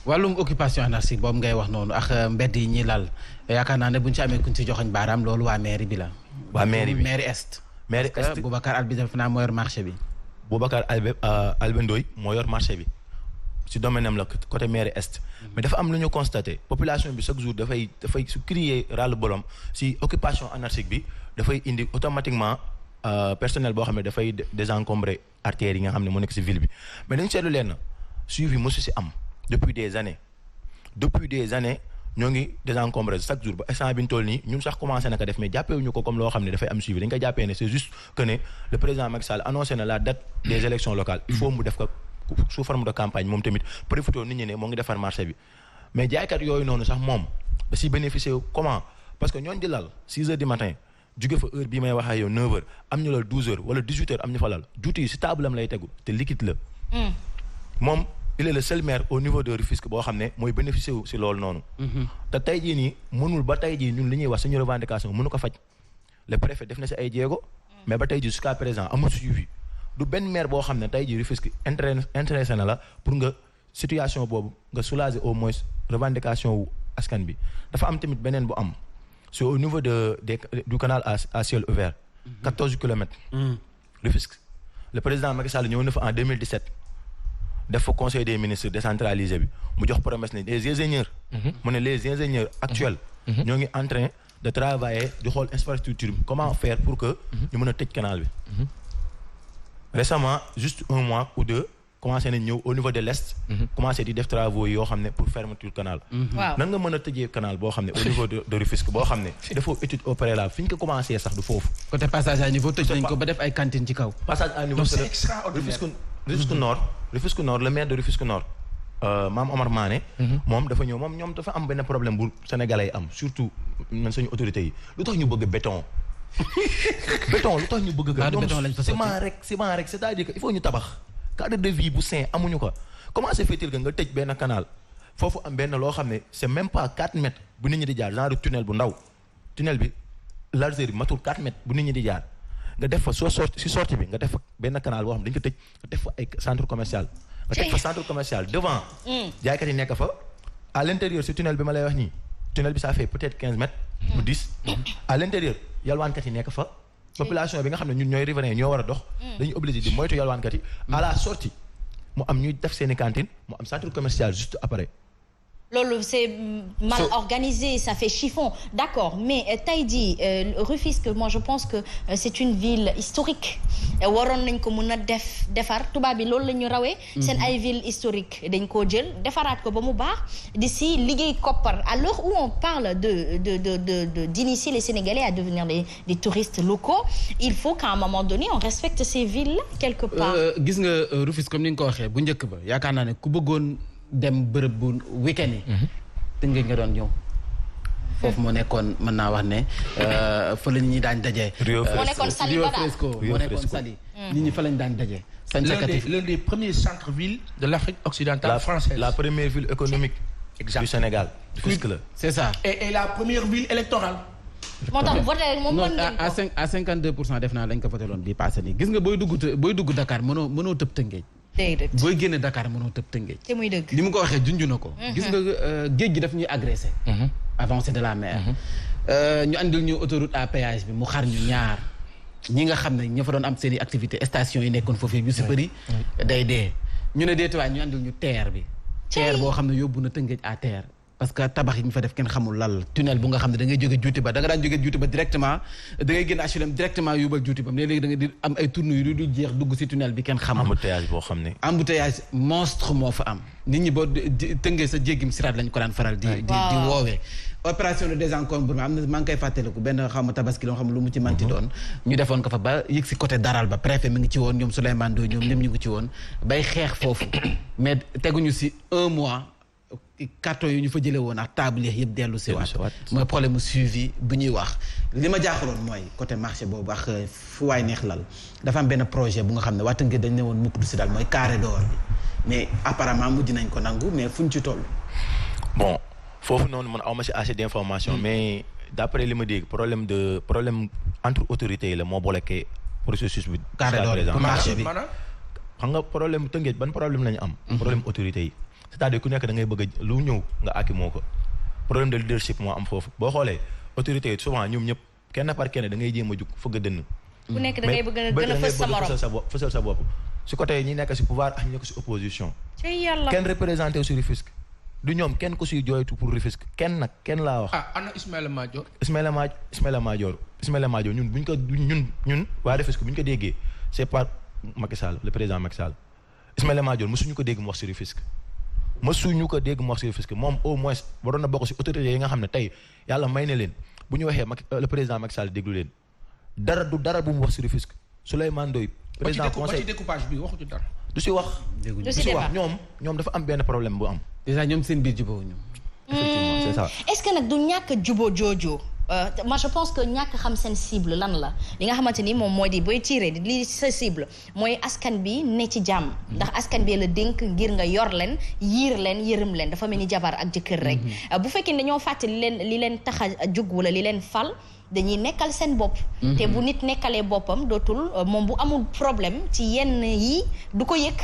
C: wàllum occupation anarchique boobu ngay wax noonu ak mbedd yi ñuy lal yaakaar naa ne buñ ci amee kuñ ci joxoñ baaraam loolu waa mairie bi la.
E: waa mairie bi
C: mairie est.
E: mairie est
C: Boubacar Albi def naa moo yor marché bi.
E: Boubacar Albi Ndoye moo yor marché bi si domaine am la côté mairie est. mais dafa am lu ñu constaté population bi chaque jour dafay su crier ras-le-bol si occupation anarchique bi dafay indi automatiquement personnel boo xam ne dafay désencombrer artères yi nga xam ne moo nekk si ville bi mais dañu seetlu leen suivi mosu si am depuis des années ñoo ngi désencombré chaque jour ba instant bi ñu toll nii ñun sax commencé na ko def mais jàppeewuñu ko comme loo xam ne dafay am suivi dañ ko jàppee ne c'est juste que ne le président Macky Sall annoncé na la date des élections locales il faut mu def ko sous forme de campagne moom tamit profité nit ñi ne moo ngi defar marché bi mais jaaykat yooyu noonu sax moom da si bénéficier comment parce que ñooñu di lal 6 heures du matin jóge fa heure bii may wax ak yow 9 heures am ñu lal 12 heures wala 18 heures am ñu fa lal juuti yi si table am lay tegu te liquide la moom il est le seul maire au niveau de Rufisque boo xam ne mooy bénéficier wu si loolu noonu. te tey jii nii mënul ba tey jii ñun li ñuy wax suñu revendication mënu ko faj le préfet def na si ay jéego. mais ba tey jii jusqu'à présent amul suivi du benn maire boo xam ne tey jii Rufisque intéressé na la pour nga situation boobu nga soulager au moins revendication wu askan bi dafa am tamit beneen bu am c'est au niveau du canal à ciel ouvert. 14 kilomètres. Rufisque le président Macky Sall ñëw na fa en 2017. def fa conseil des ministres décentralisé bi mu jox promesse ne les ingénieurs. mu ne les ingénieurs actuels. ñoo ngi en train de travailler di xool infrastructure bi comment faire pour que ñu mën a tëj canal bi. récemment juste 1 mois ou 2 commencé nañ ñëw au niveau de l'est. commencé di def travaux yoo xam ne pour fermeture canal. nan nga mën a tëjee canal boo xam ne au niveau de Rufisque boo xam ne dafa étude au préalable fi ñu ko commencé sax du foofu.
C: côté passage à niveau tëj nañ ko ba def ay cantines ci kaw.
E: passage à niveau c'est extraordinaire. Rufisque Nord le maire de Rufisque Nord Mame Omar Mané moom dafa ñëw moom ñoom dafa am benn problème bu sénégalais yi am surtout man suñu autorités yi lu tax ñu bëgg béton lu tax ñu bëgg ciment rek c'est-à-dire que il faut ñu tabax cadre de vie bu sain amuñu ko comment se fait-il que nga tëj benn canal foofu am benn loo xam ne c'est même pas 4 mètres bu nit ñi di jaar genre tunnel bu ndaw tunnel bi largeur bi matul 4 mètres bu nit ñi di jaar nga def fa sortie bi nga def fa benn canal boo xam dañu ko tëj nga def fa ay centre commercial nga teg fa centre commercial devant jaaykat yi nekk fa à l'intérieur si tunnel bi ma lay wax nii tunnel bi ça fait peut-être 15 mètres ou 10 à l'intérieur yalwaankat yi nekk fa population bi nga xam ne ñun ñooy riverains ñoo war a dox dañuy obligé di moytu yalwaankat yi à la sortie mu am ñuy def seeni cantine mu am centre commercial juste après
B: loolu c'est mal organisé ça fait chiffon d'accord mais tey jii Rufisque moi je pense que c'est une ville historique waroon nañ ko mën a defar tubaab bi loolu la ñu rawee seen ay ville historique dañ koo jël defaraat ko ba mu baax d'ici liggéey koppar à l'heure où on parle d'initier les Sénégalais à devenir des touristes locaux il faut qu'à un moment donné on respecte ces villes quelque part
C: gis nga Rufisque comme ni nga ko waxee bu njëkk ba yaakaar naa ne ku bëggoon dem bërëb bu week-end yi Tëngéej nga doon ñëw foofu moo nekkoon mën naa wax ne fa la ñi daan daje
B: moo nekkoon Sali
C: Rio Fresco moo nekkoon Sali nit ñi fa lañ daan daje
F: l'un des premiers centres-villes de l'Afrique occidentale française
E: la première ville économique du Sénégal Rufisque la
C: c'est ça
F: et la première ville électorale
B: moo tax voté moom mën ngeen ko
C: à 52% def naa lañ ko voté loon bii passé nii gis nga booy dugg Dakar mënoo tëb Tëngéej booy génne Dakar mënoo tëb Tëngéej
B: te muy dëgg
C: li mu ko waxee junj na ko gis nga géej gi daf ñuy agressé avancée de la mer ñu andil ñu autoroute à péage bi mu xar ñu ñaar ñi nga xam ne ña fa doon am seen i activité station yi nekkoon foofu yu si bëri day dee ñu ne deetuwaay ñu andil ñu terre bi terre boo xam ne yóbbu na Tëngéej à terre parce que tabax yi ñu fa def kenn xamul lal tunnel bu nga xam ne da ngay jóge juuti ba da nga daan jóge juuti ba directement da ngay génn HLM directement yóbbal juuti ba mais léegi da nga di am ay tourne yu du jeex dugg si tunnel bi kenn xamul
E: embouteillage boo xam ne
C: embouteillage monstre moo fa am nit ñi boo tëngee sa jéggim siraat lañ ko daan faral di woowee opération de désencombrement am na maa ngi koy fàttaliku benn xaw ma tabaski loo xam lu mu ci manti doon ñu defoon ko fa ba yëg si côté daral ba préfet mi ngi ci woon ñoom Souleymane Ndoye ñoom ñëm ñu ngi ci woon bay xeex foofu mais teguñu si 1 mois carton yi ñu fa jëlee woon ak table yëpp dellu si waat mooy problème mu suivi bu ñuy wax li ma jaaxaloon mooy côté marché boobu ak fu waay neex lal dafa am benn projet bu nga xam ne waa Tëngéej dañ ne woon mukk du si daal mooy carré d'or bi mais apparemment mujj nañ ko nangu mais fuñ ci toll
E: bon foofu noonu man awma si assez d'information mais d'après li ma dégg problème entre autorités yi la moo bloqué processus bi
C: carré d'or bi marché bi
E: xam nga problème Tëngéej ban problème la ñu am problème autorités yi c'est-à-dire ku nekk da ngay bëgg lu ñëw nga àkki moo ko problème de leadership moo am foofu boo xoolee autorité yi souvent ñoom ñëpp kenn par kenn da ngay jéem a jug fëgg dënn.
B: ku nekk da ngay bëgg a gën a fës sa morom
E: fësal sa bopp su côté ñi nekk si pouvoir ak ñi nekk si opposition.
B: ci yàlla
E: kenn représenté aussi Rufisque du ñoom kenn ku siy jooytu pour Rufisque kenn laa wax.
F: ana Ismaïla Madior.
E: Ismaïla Madior ñun buñ ko ñun waa Rufisque buñ ko déggee c'est par Macky Sall le président Macky Sall Ismaïla Madior mësuñu ko dégg mu wax si Rufisque moom au moins waroon na bokk si autorités yi nga xam ne tey yàlla may na leen bu ñu waxee le président Macky Sall déglu leen dara bu mu wax si Rufisque Souleymane Ndoye président conseil
F: ba ci découpage bi waxu ci dara.
E: du si wax ñoom dafa am benn problème bu am.
C: déjà ñoom seen biir jubóo ñu.
E: effectivement c'est ça.
B: est-ce que nag du ñàkk jubóo jooju moi je pense que ñàkk xam seen cible lan la li nga xamante ni moom mooy di booy tiré li sa cible mooy askan bi ne ci jàmm. ndax askan bi la dénk ngir nga yor leen yiir leen yërëm leen dafa mel ni jabar ak jëkkër rek. bu fekkee ne dañoo fàtte li leen tax a jug wala li leen fal. dañuy nekkal seen bopp. te bu nit nekkalee boppam dootul moom bu amul problème ci yenn yi du ko yëg.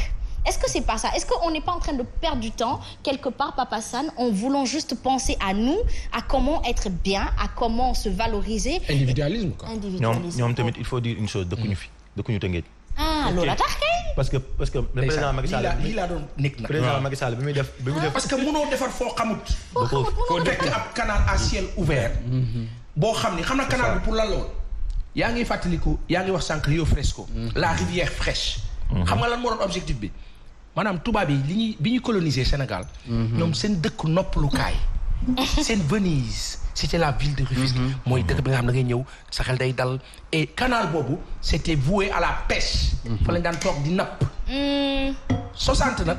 B: Est-ce que c'est pas ça? Est-ce qu'on n'est pas en train de perdre du temps quelque part, Papa San, en voulant juste penser à nous, à comment être bien, à comment se valoriser?
F: Individualisme quoi.
E: ñoom tamit il faut dire une chose dëkkuñu Tëngéej.
B: loolu la tax kay.
E: parce que le président Macky Sall
F: lii laa doon nekk nag.
E: président Macky Sall bi muy def.
F: parce que mënoo defar foo xamut. foo fekk ab canal à ciel ouvert. boo xam na canal bi pour lan la woon. yaa ngi fàttaliku yaa ngi wax sànq Rio Fresco. la rivière fraîche. xam nga lan moo doon objectif bi. maanaam tubaab yi bi ñuy coloniser Sénégal. ñoom seen dëkk noppalukaay. seen Venise c'était la ville de Rufisque. mooy dëkk bi nga xam ne da ngay ñëw sa xel day dal. et canal boobu c'était voué à la pêche. fa lañ daan toog di napp. 60 nag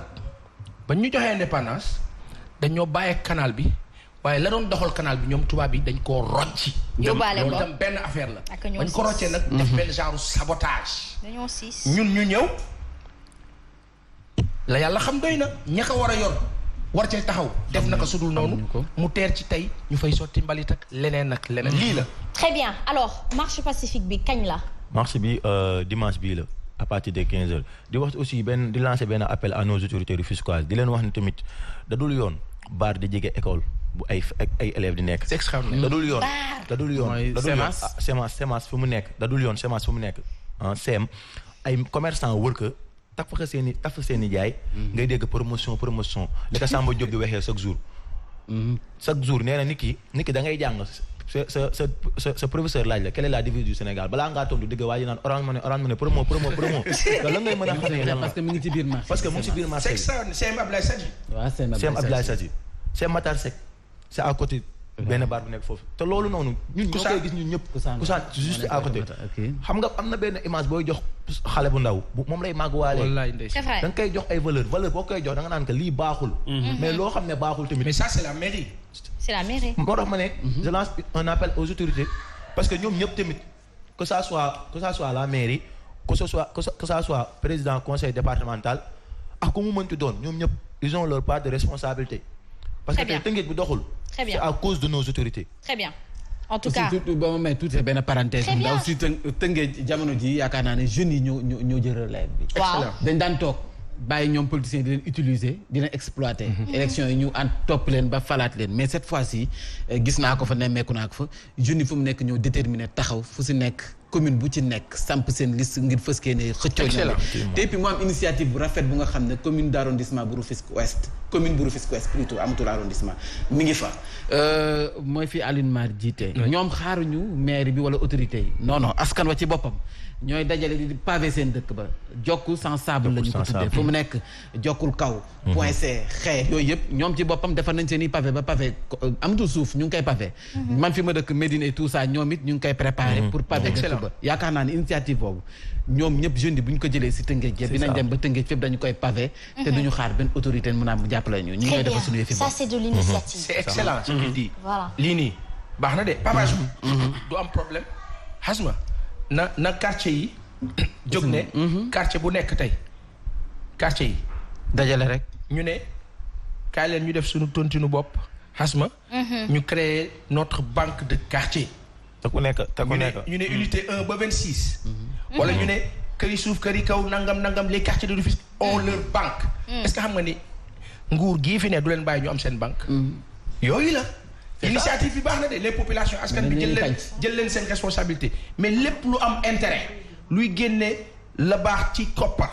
F: ba ñu joxee indépendance dañoo bàyyee canal bi waaye la doon doxal canal bi ñoom tubaab yi dañ koo rocci.
B: yóbbaale ko
F: loolu tam benn affaire la.
B: ak ñoo
F: bañ ko roccee nag. def benn genre sabotage.
B: dañoo siis.
F: ñun ñu ñëw. la yàlla xam doy na ña ko war a yor war cee taxaw def naka sudul noonu mu teer ci tey ñu fay sotti mbalit ak leneen ak leneen lii la.
B: très bien alors marche pacifique bi kañ la.
E: marche bi dimanche bii la à partir de 15h di wax aussi di lancer benn appel à nos autorités rufisquoises di leen wax ni tamit da dul yoon baar di jege école bu ay élèves di nekk.
F: c'est extraordinaire.
E: da dul yoon semence fu mu nekk da dul yoon semence fu mu nekk sem ay commerçant wër ko taf fa seen i jaay. ngay dégg promotion li ko Samba Diop di waxee chaque jour nee na nit ki da ngay jàng sa professeur laaj la quelle est la devise du Sénégal balaa ngaa tontu digg waa ji naan Orange Money promo la ngay mën a xamee lan la
C: parce que mu ngi ci biir marché.
E: parce que mu ngi ci biir marché.
F: c'est Abdoulaye Sadji.
C: waaw
E: c'est Abdoulaye Sadji c'est Matar Seck c'est à côté. benn baar bu nekk foofu te loolu noonu. ñun ñoo koy gis ñun ñëpp. Kusaan juste à côté. xam nga am na benn image booy jox xale bu ndaw moom lay màgguwaale.
F: wallaay
B: c'est vrai
E: da nga koy jox ay valeur boo koy jox da nga naan que lii baaxul. mais loo xam ne baaxul tamit.
F: mais ça c'est la mairie.
B: c'est la mairie.
E: moo tax ma ne. je lance un appel aux autorités parce que ñoom ñëpp tamit que ça soit la mairie que ça soit président conseil départemental ak ku mu mënti doon ñoom ñëpp ils ont leur part de responsabilité. parce que tey Tëngéej bu doxul.
B: très bien
E: c'est à cause de nos autorités.
B: très bien en tout cas
C: ba ma may tuuti benn parenthèse.
B: très bien
C: ndaw si Tëngéej jamono ji yaakaar naa ne jeunes yi ñoo jël relève bi.
B: waaw
C: dañ daan toog bàyyi ñoom politiciens di leen utiliser di leen exploiter. élection yi ñu topp leen ba falaat leen mais cette fois-ci gis naa ko fa nemmeeku naa ko fa jeunes yi fu mu nekk ñoo déterminé taxaw fu si nekk. commune bu ci nekk samp seen liste ngir fëskee ne xëccoo ñoom te puis mu am initiative bu rafet bu nga xam ne commune d' arrondissement bu Rufisque Ouest commune bu Rufisque Ouest plutôt amatul arrondissement mi ngi fa mooy fi Alioune Mar jiite ñoom xaaruñu maire bi wala autorité yi non askan wa ci boppam ñooy dajale di pavé seen dëkk ba jokku sans sable la ñu ko tuddee fu mu nekk jokkul kaw point c xee yooyu yëpp ñoom ci boppam defar nañ seen i pavé ba pavé amatul suuf ñu ngi koy pavé man fi ma dëkk Médine et tout ça ñoom it ñu ngi koy préparé pour pavé yaakaar naa ne initiative boobu ñoom ñëpp jeunes yi bu ñu ko jëlee si Tëngéej yëpp dinañ dem ba Tëngéej fépp dañu koy pavé te duñu xaar benn autorité mun a mu jàppale ñu ngi defar suñu yëfi
B: ça c'est de l'initiative
F: c'est excellent ce qu'il dit
B: voilà
F: lii nii baax na de Papa du am problème xasma na quartier yi jóg ne quartier bu nekk tey quartier yi
C: dajale rek
F: ñu ne kaay leen ñu def suñu tontinu bopp xasma ñu créer notre banque de quartier
E: te ku nekk
F: ñu ne unité 1 ba 26. wala ñu ne këri suuf këri kaw nangam les quartiers de Rufisque ont leur banque. est-ce que xam nga ni nguur gii fi ne du leen bàyyi ñu am seen banque. yooyu la. initiative bi baax na de les populations askan bi jël leen seen responsabilité mais lépp lu am intérêt luy génne la baax ci koppar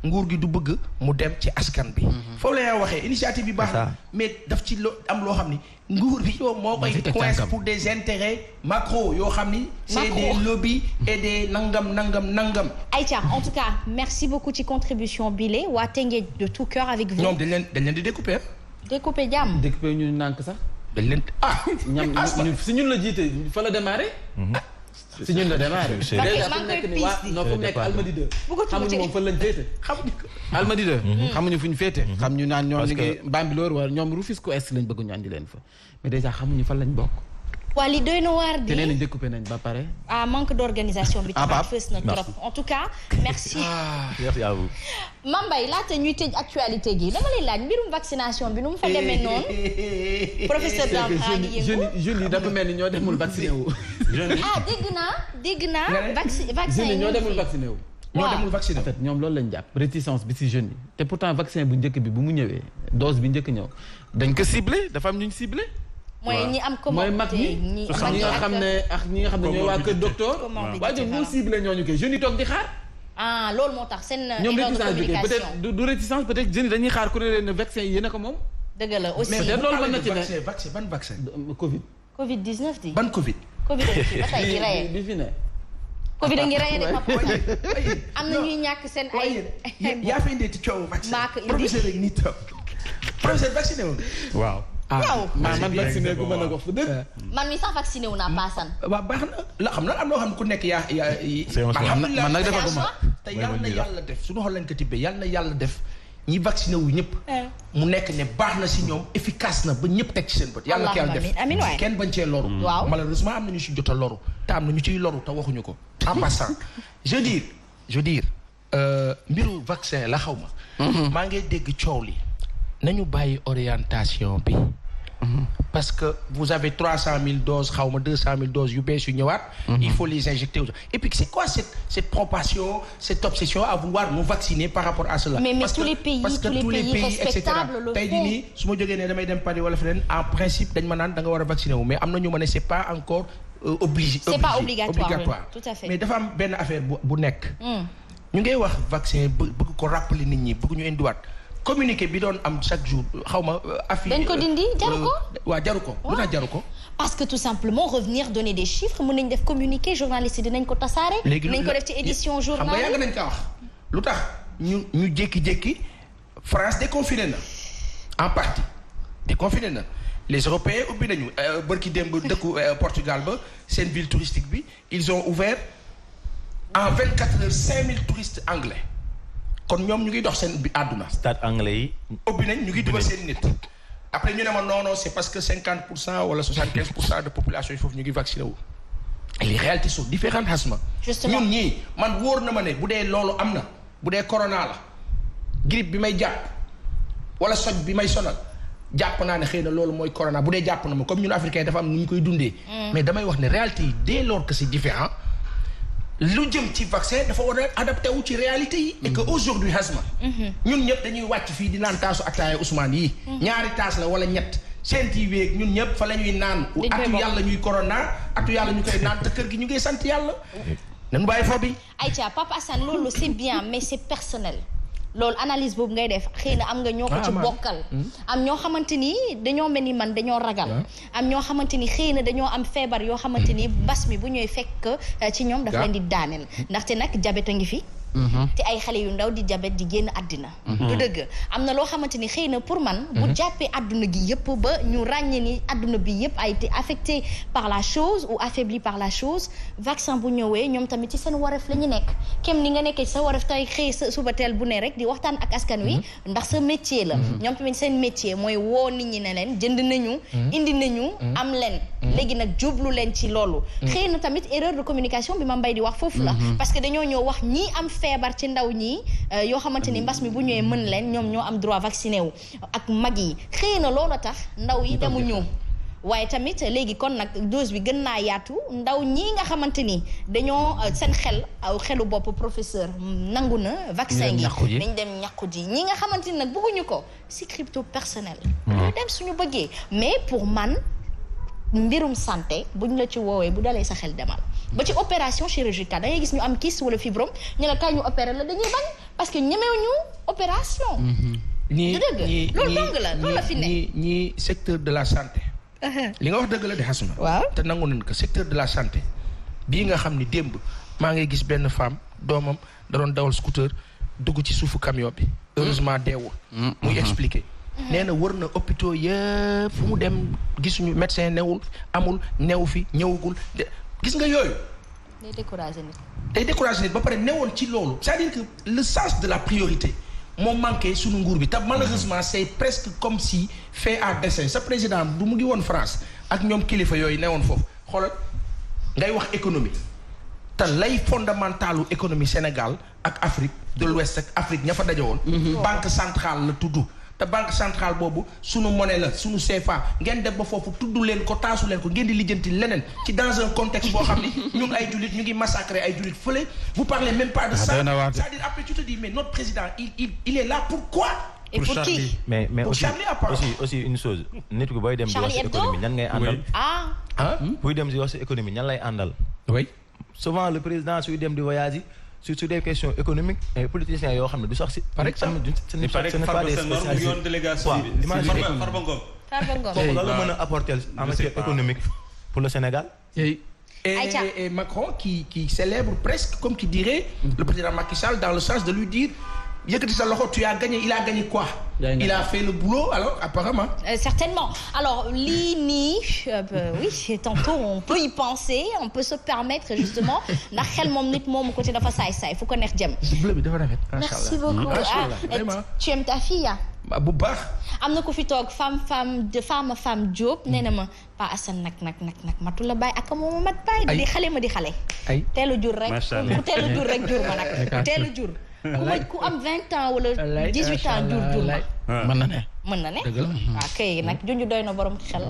F: nguur gi du bëgg mu dem ci askan bi. foofu la ñuy waxee initiative bi baax na mais daf ci am loo xam ni nguur bi yow moo koy coince pour des intérêts macro yoo xam ni. c'est des lobbies et des nangam.
B: Aïcha en tout cas merci beaucoup ci contribution bile waa Tëngéej de tout cœur avec vous.
F: ñoom dañ leen di découper.
B: découper jàmm.
C: découper ñu nànk sax.
F: dañ leen
C: si ñun la jiite fa la démarré. si ñun la démarré. déjà fu nekk ni waa non fu nekk Almadi 2. xamuñu moom fan lañ féete. Almadi 2. xamuñu fu ñu féete. xam ñu naan ñoom ñu ngi Bambilor wala ñoom Rufisque Est lañ bëgg ñu andi leen fa mais déjà xamuñu fan lañ bokk.
B: waa li doy na waar di.
C: te nee nañ découpé nañ ba pare.
B: manque d'organisation bi. tamit fës na trop en tout cas merci.
E: merci à vous.
B: Mame Mbaye laata ñuy tëj actualité gi dama lay laaj mbirum vaccination bi nu mu fa demee noonu. professeur Dampra ngi yëngu
C: jeunes yi dafa mel ni ñoo demul vacciné wu.
B: dégg naa. vaccin yi
C: ñoo demul vacciné wu.
F: ñoo demul vacciné
C: en fait ñoom loolu lañ jàpp réticence bi ci jeunes yi te pourtant vaccin bu njëkk bi bu mu ñëwee dose bi njëkk ñëw dañ ko ciblé dafa am ñu ciblé.
B: mooy ñi am
C: mooy mag ñi nga xam ne ñooy waa kër docteur. waaye ñoom ñoo ciblé ñooñu kay jeunes yi toog di xaar.
B: loolu moo tax seen.
C: ñoom réticence bi peut-être du réticence peut-être jeunes yi dañuy xaar ku ne leen vaccin yi yéen a ko moom.
B: dëgg la aussi
C: mais peut-être loolu mën na ci ne
F: vaccin ban vaccin.
B: Covid 19 di.
F: ban Covid.
B: Covid ba tey di reye.
C: bi fi ne.
B: Covid a ngi reye de papa. am na ñuy ñàkk seen ay.
F: yaa fi indi ci coowu vaccin.
B: maak indi
F: professeur rek nii toog professeur vacciné woon.
D: waaw.
C: man vacciné gu mën a gox fu dëgg.
B: man mi sax vacciné wu naa paasan.
F: waaw baax na la xam na am loo xam ne ku nekk yaa.
C: man nag defaguma.
F: te yàlla na yàlla def suñu xol lañ ko tibbee yàlla na yàlla def ñi vacciné wu ñëpp. mu nekk ne baax na si ñoom efficace na ba ñëpp teg ci seen bët. yàlla na ko yàlla def
B: amiin waay
F: kenn bañ cee loru.
B: waaw
F: malheureusement am na ñu si jot a loru. te am na ñu ciy loru te waxuñu ko. en passant je dire mbiru vaccin la xaw ma. maa ngi dégg coow li. nañu bàyyi orientation bi. parce que vous avez 300 000 doses xaw ma 200 000 doses yu bees yu ñëwaat. il faut les injecter aux gens et puis c'est quoi cette propagation cette obsession à vouloir nous vacciner par rapport à cela.
B: mais tous les pays respectables le font.
F: tey jii nii su ma jógee ne damay dem Paris wala feneen en principe dañ ma naan da nga war a vacciner wu mais am na ñu ma ne c'est pas encore obligé.
B: c'est pas obligatoire
F: tout à fait mais dafa am benn affaire bu nekk. ñu ngay wax vaccin bëgg ko rappeler nit ñi bëgg ñu indiwaat. communiqué bi doon am chaque jour xaw ma.
B: dañ ko dindi jaru ko.
F: waaw jaru ko lu tax jaru ko.
B: parce que tout simplement revenir donner des chiffres mën nañ def communiqué journaliste yi dinañ ko tasaare.
F: léegi
B: dinañ ko def ci édition journal
F: xam nga yàgg nañ ko wax. lu tax ñu jékki-jékki France déconfiné na en partie déconfiné na les Européens ubbi nañu bërki démb dëkku Portugal ba seen ville touristique bi ils ont ouvert en 24 heures 5000 touristes anglais. kon ñoom ñu ngi dox seen bi àdduna.
E: stade anglais yi.
F: ubbi nañ ñu ngi dugal seen nit. après ñu ne ma non c'est parce que 50% wala 75% de population yi foofu ñu ngi vacciné wu. les réalités sont différentes Hasma.
B: justement
F: ñun ñii man wóor na ma ne bu dee loolu am na bu dee corona la grippe bi may jàpp wala soj bi may sonal jàpp naa ne xëy na loolu mooy corona bu dee jàpp na ma comme ñun africain dafa am nu ñu koy dundee. mais damay wax ne réalité yi dès lors que c'est différent. lu jëm ci vaccin dafa war a adapté wu ci réalité yi. et que aujourd'hui Hasma. ñun ñëpp dañuy wàcc fii di naan taasu ataaya Ousmane yi. ñaari taas la wala ñett. seen TV ñun ñëpp fa la ñuy naan. atu yàlla ñuy corona atu yàlla ñu koy naan te kër gi ñu ngi sant yàlla. nañu bàyyi foofu bi.
B: Aïcha Papa Assane loolu c'est bien mais c'est personnel. loolu analyse boobu ngay def xëy na am nga ñoo ko ci bokkal. am ñoo xamante ni dañoo mel ni man dañoo ragal. am ñoo xamante ni xëy na dañoo am feebar yoo xamante ni bas mi bu ñëwee fekk ci ñoom dafa leen di daaneel ndaxte nag diabète a ngi fi. te ay xale yu ndaw di diabète di génn àddina. du dëgg am na loo xamante ni xëy na pour man. bu jàppee àdduna gi yëpp ba ñu ràññee ni àdduna bi yëpp a été affecté par la chose ou affaibli par la chose vaccin bu ñëwee ñoom tamit ci seen wareef la ñu nekk kem ni nga nekkee sa wareef tey xëy sa suba teel bu ne rek di waxtaan ak askan wi ndax sa métier la. ñoom tamit seen métier mooy woo nit ñi ne leen jënd nañu. indi nañu am leen. léegi nag jublu leen ci loolu. xëy na tamit erreur de communication bi Mame Mbaye di wax foofu la. parce que dañoo ñëw wax ñii am feebar ci ndaw ñi yoo xamante ni mbas mi bu ñëwee mën leen ñoom ñoo am droit vacciné wu ak mag yi xëy na loolu tax ndaw yi demuñu waaye tamit léegi kon nag dose bi gën naa yaatu ndaw ñii nga xamante ni dañoo seen xelu bopp professeur nangu na vaccin gi dañ dem ñàkku ji ñi nga xamante ni nag bëgguñu ko si crypto personnel dañu dem suñu bëggee mais pour man mbirum santé buñ la ci woowee bu dalee sa xel demal ba ci opération chirurgicale da ngay gis ñu am kyste wala fibrome ñu la kaay ñu opéré la dañuy bañ parce que ñemewuñu opération
F: ñii
B: loolu dong la loolu la fi ne
F: ñii secteur de la santé li nga wax dëgg la de xasuma
B: waaw
F: te nangu nañ ko secteur de la santé bii nga xam ni démb maa ngay gis benn femme doomam da doon dawal scooter dugg ci suufu camion bi heureusement deewul muy expliquer nee na wër na hôpitaux yëpp fu mu dem gisuñu médecin newul amul new fi ñëwagul gis nga yooyu
B: day
F: découragé nit ba pare newoon ci loolu c'est-à-dire que le sens de la priorité moo manqué suñu nguur bi te malheureusement c'est presque comme si fait à dessein sa président du mu ngi woon France ak ñoom kilifa yooyu newoon foofu xoolal ngay wax économie te lay fondamentalu économie Sénégal ak Afrique de l'Ouest ak Afrique ña fa daje woon banque centrale la tudd te banque centrale boobu sunu monnaie la sunu CFA ngeen dem ba foofu tudd leen ko taasu leen ko ngeen di lijjanti leneen ci dans un contexte boo xam ni ñun ay jullit ñu ngi massacrer ay jullit fële vous parlez même pas de ça c'est-à-dire après tu te dis mais notre président il est là pourquoi
B: et pour qui
E: mais aussi une chose nit ku booy dem di wax si économie ñan ngay àndal buy dem di wax si économie ñan lay àndal
F: oui
E: souvent le président suy dem di voyage sur des questions économiques et politiciens yoo xam ne du sax si. par exemple ce n'est pas des spécialistes. waaw imagine
B: Farba Ngom
E: lan la mën a apporter en matière économique pour le Sénégal.
F: Et Macron qui célèbre presque comme qui dirait le président Macky Sall dans le sens de lui dire yëkkati sa loxo tu as gagné il a gagné quoi. Il a fait le boulot alors apparemment.
B: Certainement alors lii nii oui tantôt on peut y penser on peut se permettre justement ndax xel moom nit moomu ko ci dafa saay fu ko neex jëm.
F: bleu bi dafa rafet.
B: merci beaucoup tu aimes ta fille
F: bu baax.
B: am na ku fi toog femme Diop nee na ma Pa Assane nag matu la bàyyi ak moom mat bàyyi di xale ma di xale.
F: ay
B: teelu jur rek ku teelu jur rek jur ma nag teelu jur. ku am 20 ans wala 18 ans jur ma mën na ne waaw kay nag junju doy na borom xel.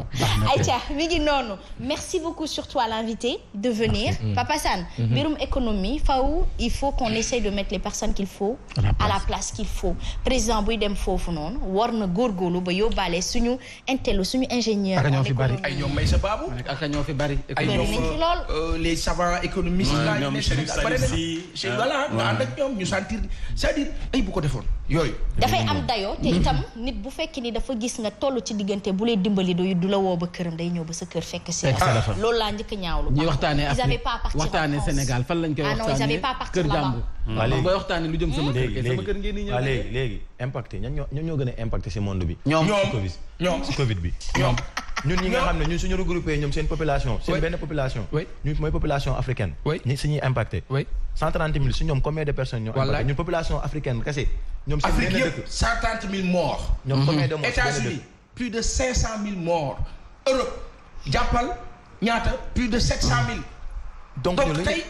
B: Aïcha mi ngi noonu merci beaucoup surtout à l'invité de venir Papa Sane mbirum économie il faut qu'on essaye de mettre les personnes qu'il faut à la place qu'il faut président buy dem foofu noonu war na góorgóorlu ba yóbbaale suñu intello suñu ingénieur
F: ak ñoo fi bari ay ñoom may sa baabu
C: ak ñoo fi bari
F: ay ñoom les savants économistes là ñoom voilà nga ànd ak ñoom ñu sentir c'est-à-dire ay bu ko defoon yooyu
B: dafay am dayo te itam nit bu fekk ni dafa gis nga toll ci diggante bu lay dimbali du la woo ba këram day ñëw ba sa kër fekk si loolu laa njëkk ñaawlu
C: ñuy waxtaanee Afrique waxtaanee Sénégal fan lañ koy waxtaanee kër jàmbur waaw booy waxtaanee lu jëm sama kër ngeen di ñëw
E: léegi impacté ñan ñoo gën a impacté si monde bi
F: ñoom
E: si Covid bi ñun ñi nga xam ne ñun suñu regroupé ñoom seen population seen benn population ñun mooy population africaine ñi suñuy impacté 130 000 su ñoom combien de personnes ñoo impacté ñun population africaine kese ñoom seen
F: Afrique yëpp 130 000 morts
E: ñoom combien de morts
F: États-Unis plus de 500 000 morts Europe jàppal ñaata plus de 700 000 donc tey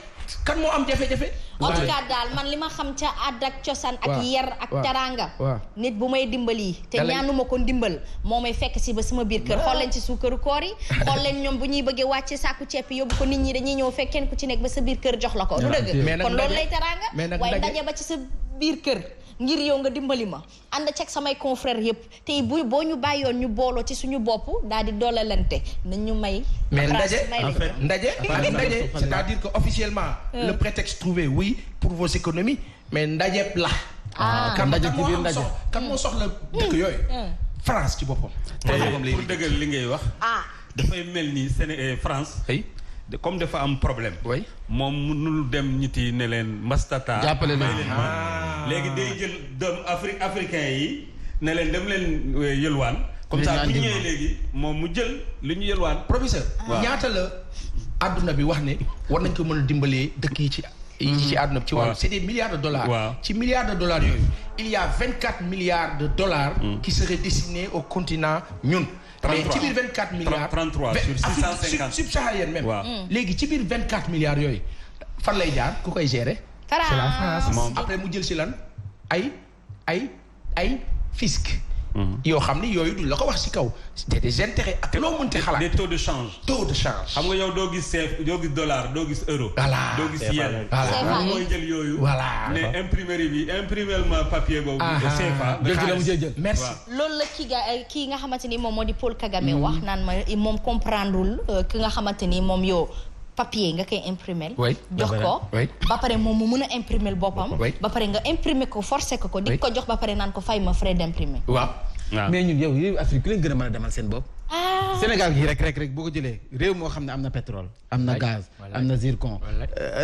F: kan moo am jafe-jafe
B: en tout cas daal man li ma xam ca àdd ak cosaan ak yar ak taranga nit bu may dimbali te ñaanuma ko ndimbal moo may fekk si ba sama biir kër xool leen ci suukaru koor yi xool leen ñoom bu ñuy bëggee wàcce saaku ceeb yóbbu ko nit ñi dañuy ñëw fekk kenn ku ci nekk ba sa biir kër jox la ko du dëgg kon loolu lay taranga waaye ndaje ba ci sa biir kër ngir yow nga dimbali ma ànd ceeg samay confrères yëpp tey boo ñu bàyyoon ñu booloo ci suñu bopp daal di doolalante nañ ñu may
F: mais ndaje c'est-à-dire que officiellement le prétexte trouvé oui pour vos économies mais ndaje la kan moo soxla dëkk yooyu France ci boppam
D: pour dëggal li ngay wax dafay mel ni France comme dafa am problème moom mënul dem ñiti ne leen mastata
C: jàppale leen
D: léegi day jël doom africain yi ne leen dem leen yëlwaan comme ça bu ñëwee léegi moom mu jël li ñu yëlwaan
F: professeur ñaata la àdduna bi wax ne war nañ ko mën a dimbalee dëkk yi ci àdduna bi ci wàllu c'est des milliards de dollars ci milliards de dollars yooyu il y a 24 milliards de dollars qui seraient destinés au continent ñun mais ci biir 24 milliards
D: 33 sur 650
F: subsaharienne même léegi ci biir 24 milliards yooyu fan lay jaar ku koy gérer c'est la France après mu jël si lan ay fisc yoo xam ni yooyu duñ la ko wax ci kaw. c'est des intérêts ak loo mënti xalaat.
D: des taux de change. xam nga yow doo gis dollar doo gis euro.
F: voilà
D: doo gis yen.
F: voilà
D: mooy jël yooyu.
F: voilà
D: ne imprimerie bi imprimement papier boobu. CFA
C: jël
F: merci.
B: loolu la kii nga xamante ni moom moo di Paul Kagame wax naan ma moom comprendrewul ki nga xamante ni moom yow. papier nga koy imprimer. jox ko. ba pare moom mu mën a imprimer boppam. ba pare nga imprimer ko forcer ko di ko jox ba pare naan ko fay ma frais d'imprimer.
F: waaw.
C: mais ñun yow Afrique ku leen gën a mën a demal seen bopp. Sénégal gi rek boo ko jëlee réew moo xam ne am na pétrole. am na gaz am na zircon.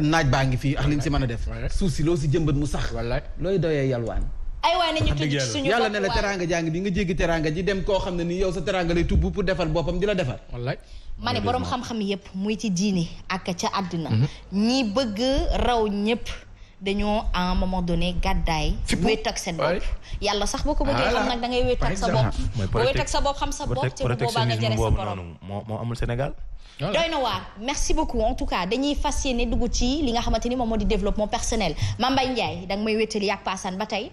C: naaj baa ngi fii ak li ñu si mën a def. suuf si loo si jëmbat mu sax. looy doyee yalwaan.
B: ay waay nañu tëj ci suñu bopp
C: yàlla ne la teraanga jàng bi nga jéggi teraanga ji dem koo xam ne ni yow sa teraanga lay tubb pour defar boppam di la defar.
B: ma ne boroom xam-xam yépp muy ci diini ak ca àddina ñi bëgg raw ñépp dañoo à un moment donné gàddaay wéet ak seen bopp yàlla sax boo ko bëggee xam nag da ngay wéet ak sa bopp boo wéet ak sa bopp xam sa bopp te bu boobaa nga jëre sa borom
E: moo amul Sénégal.
B: doy na waar merci beaucoup en tout cas dañuy fas yéene dugg ci li nga xamante ni moom moo di développement personnel Mame Mbaye Ndiaye da nga may wéetali ak Passane ba tey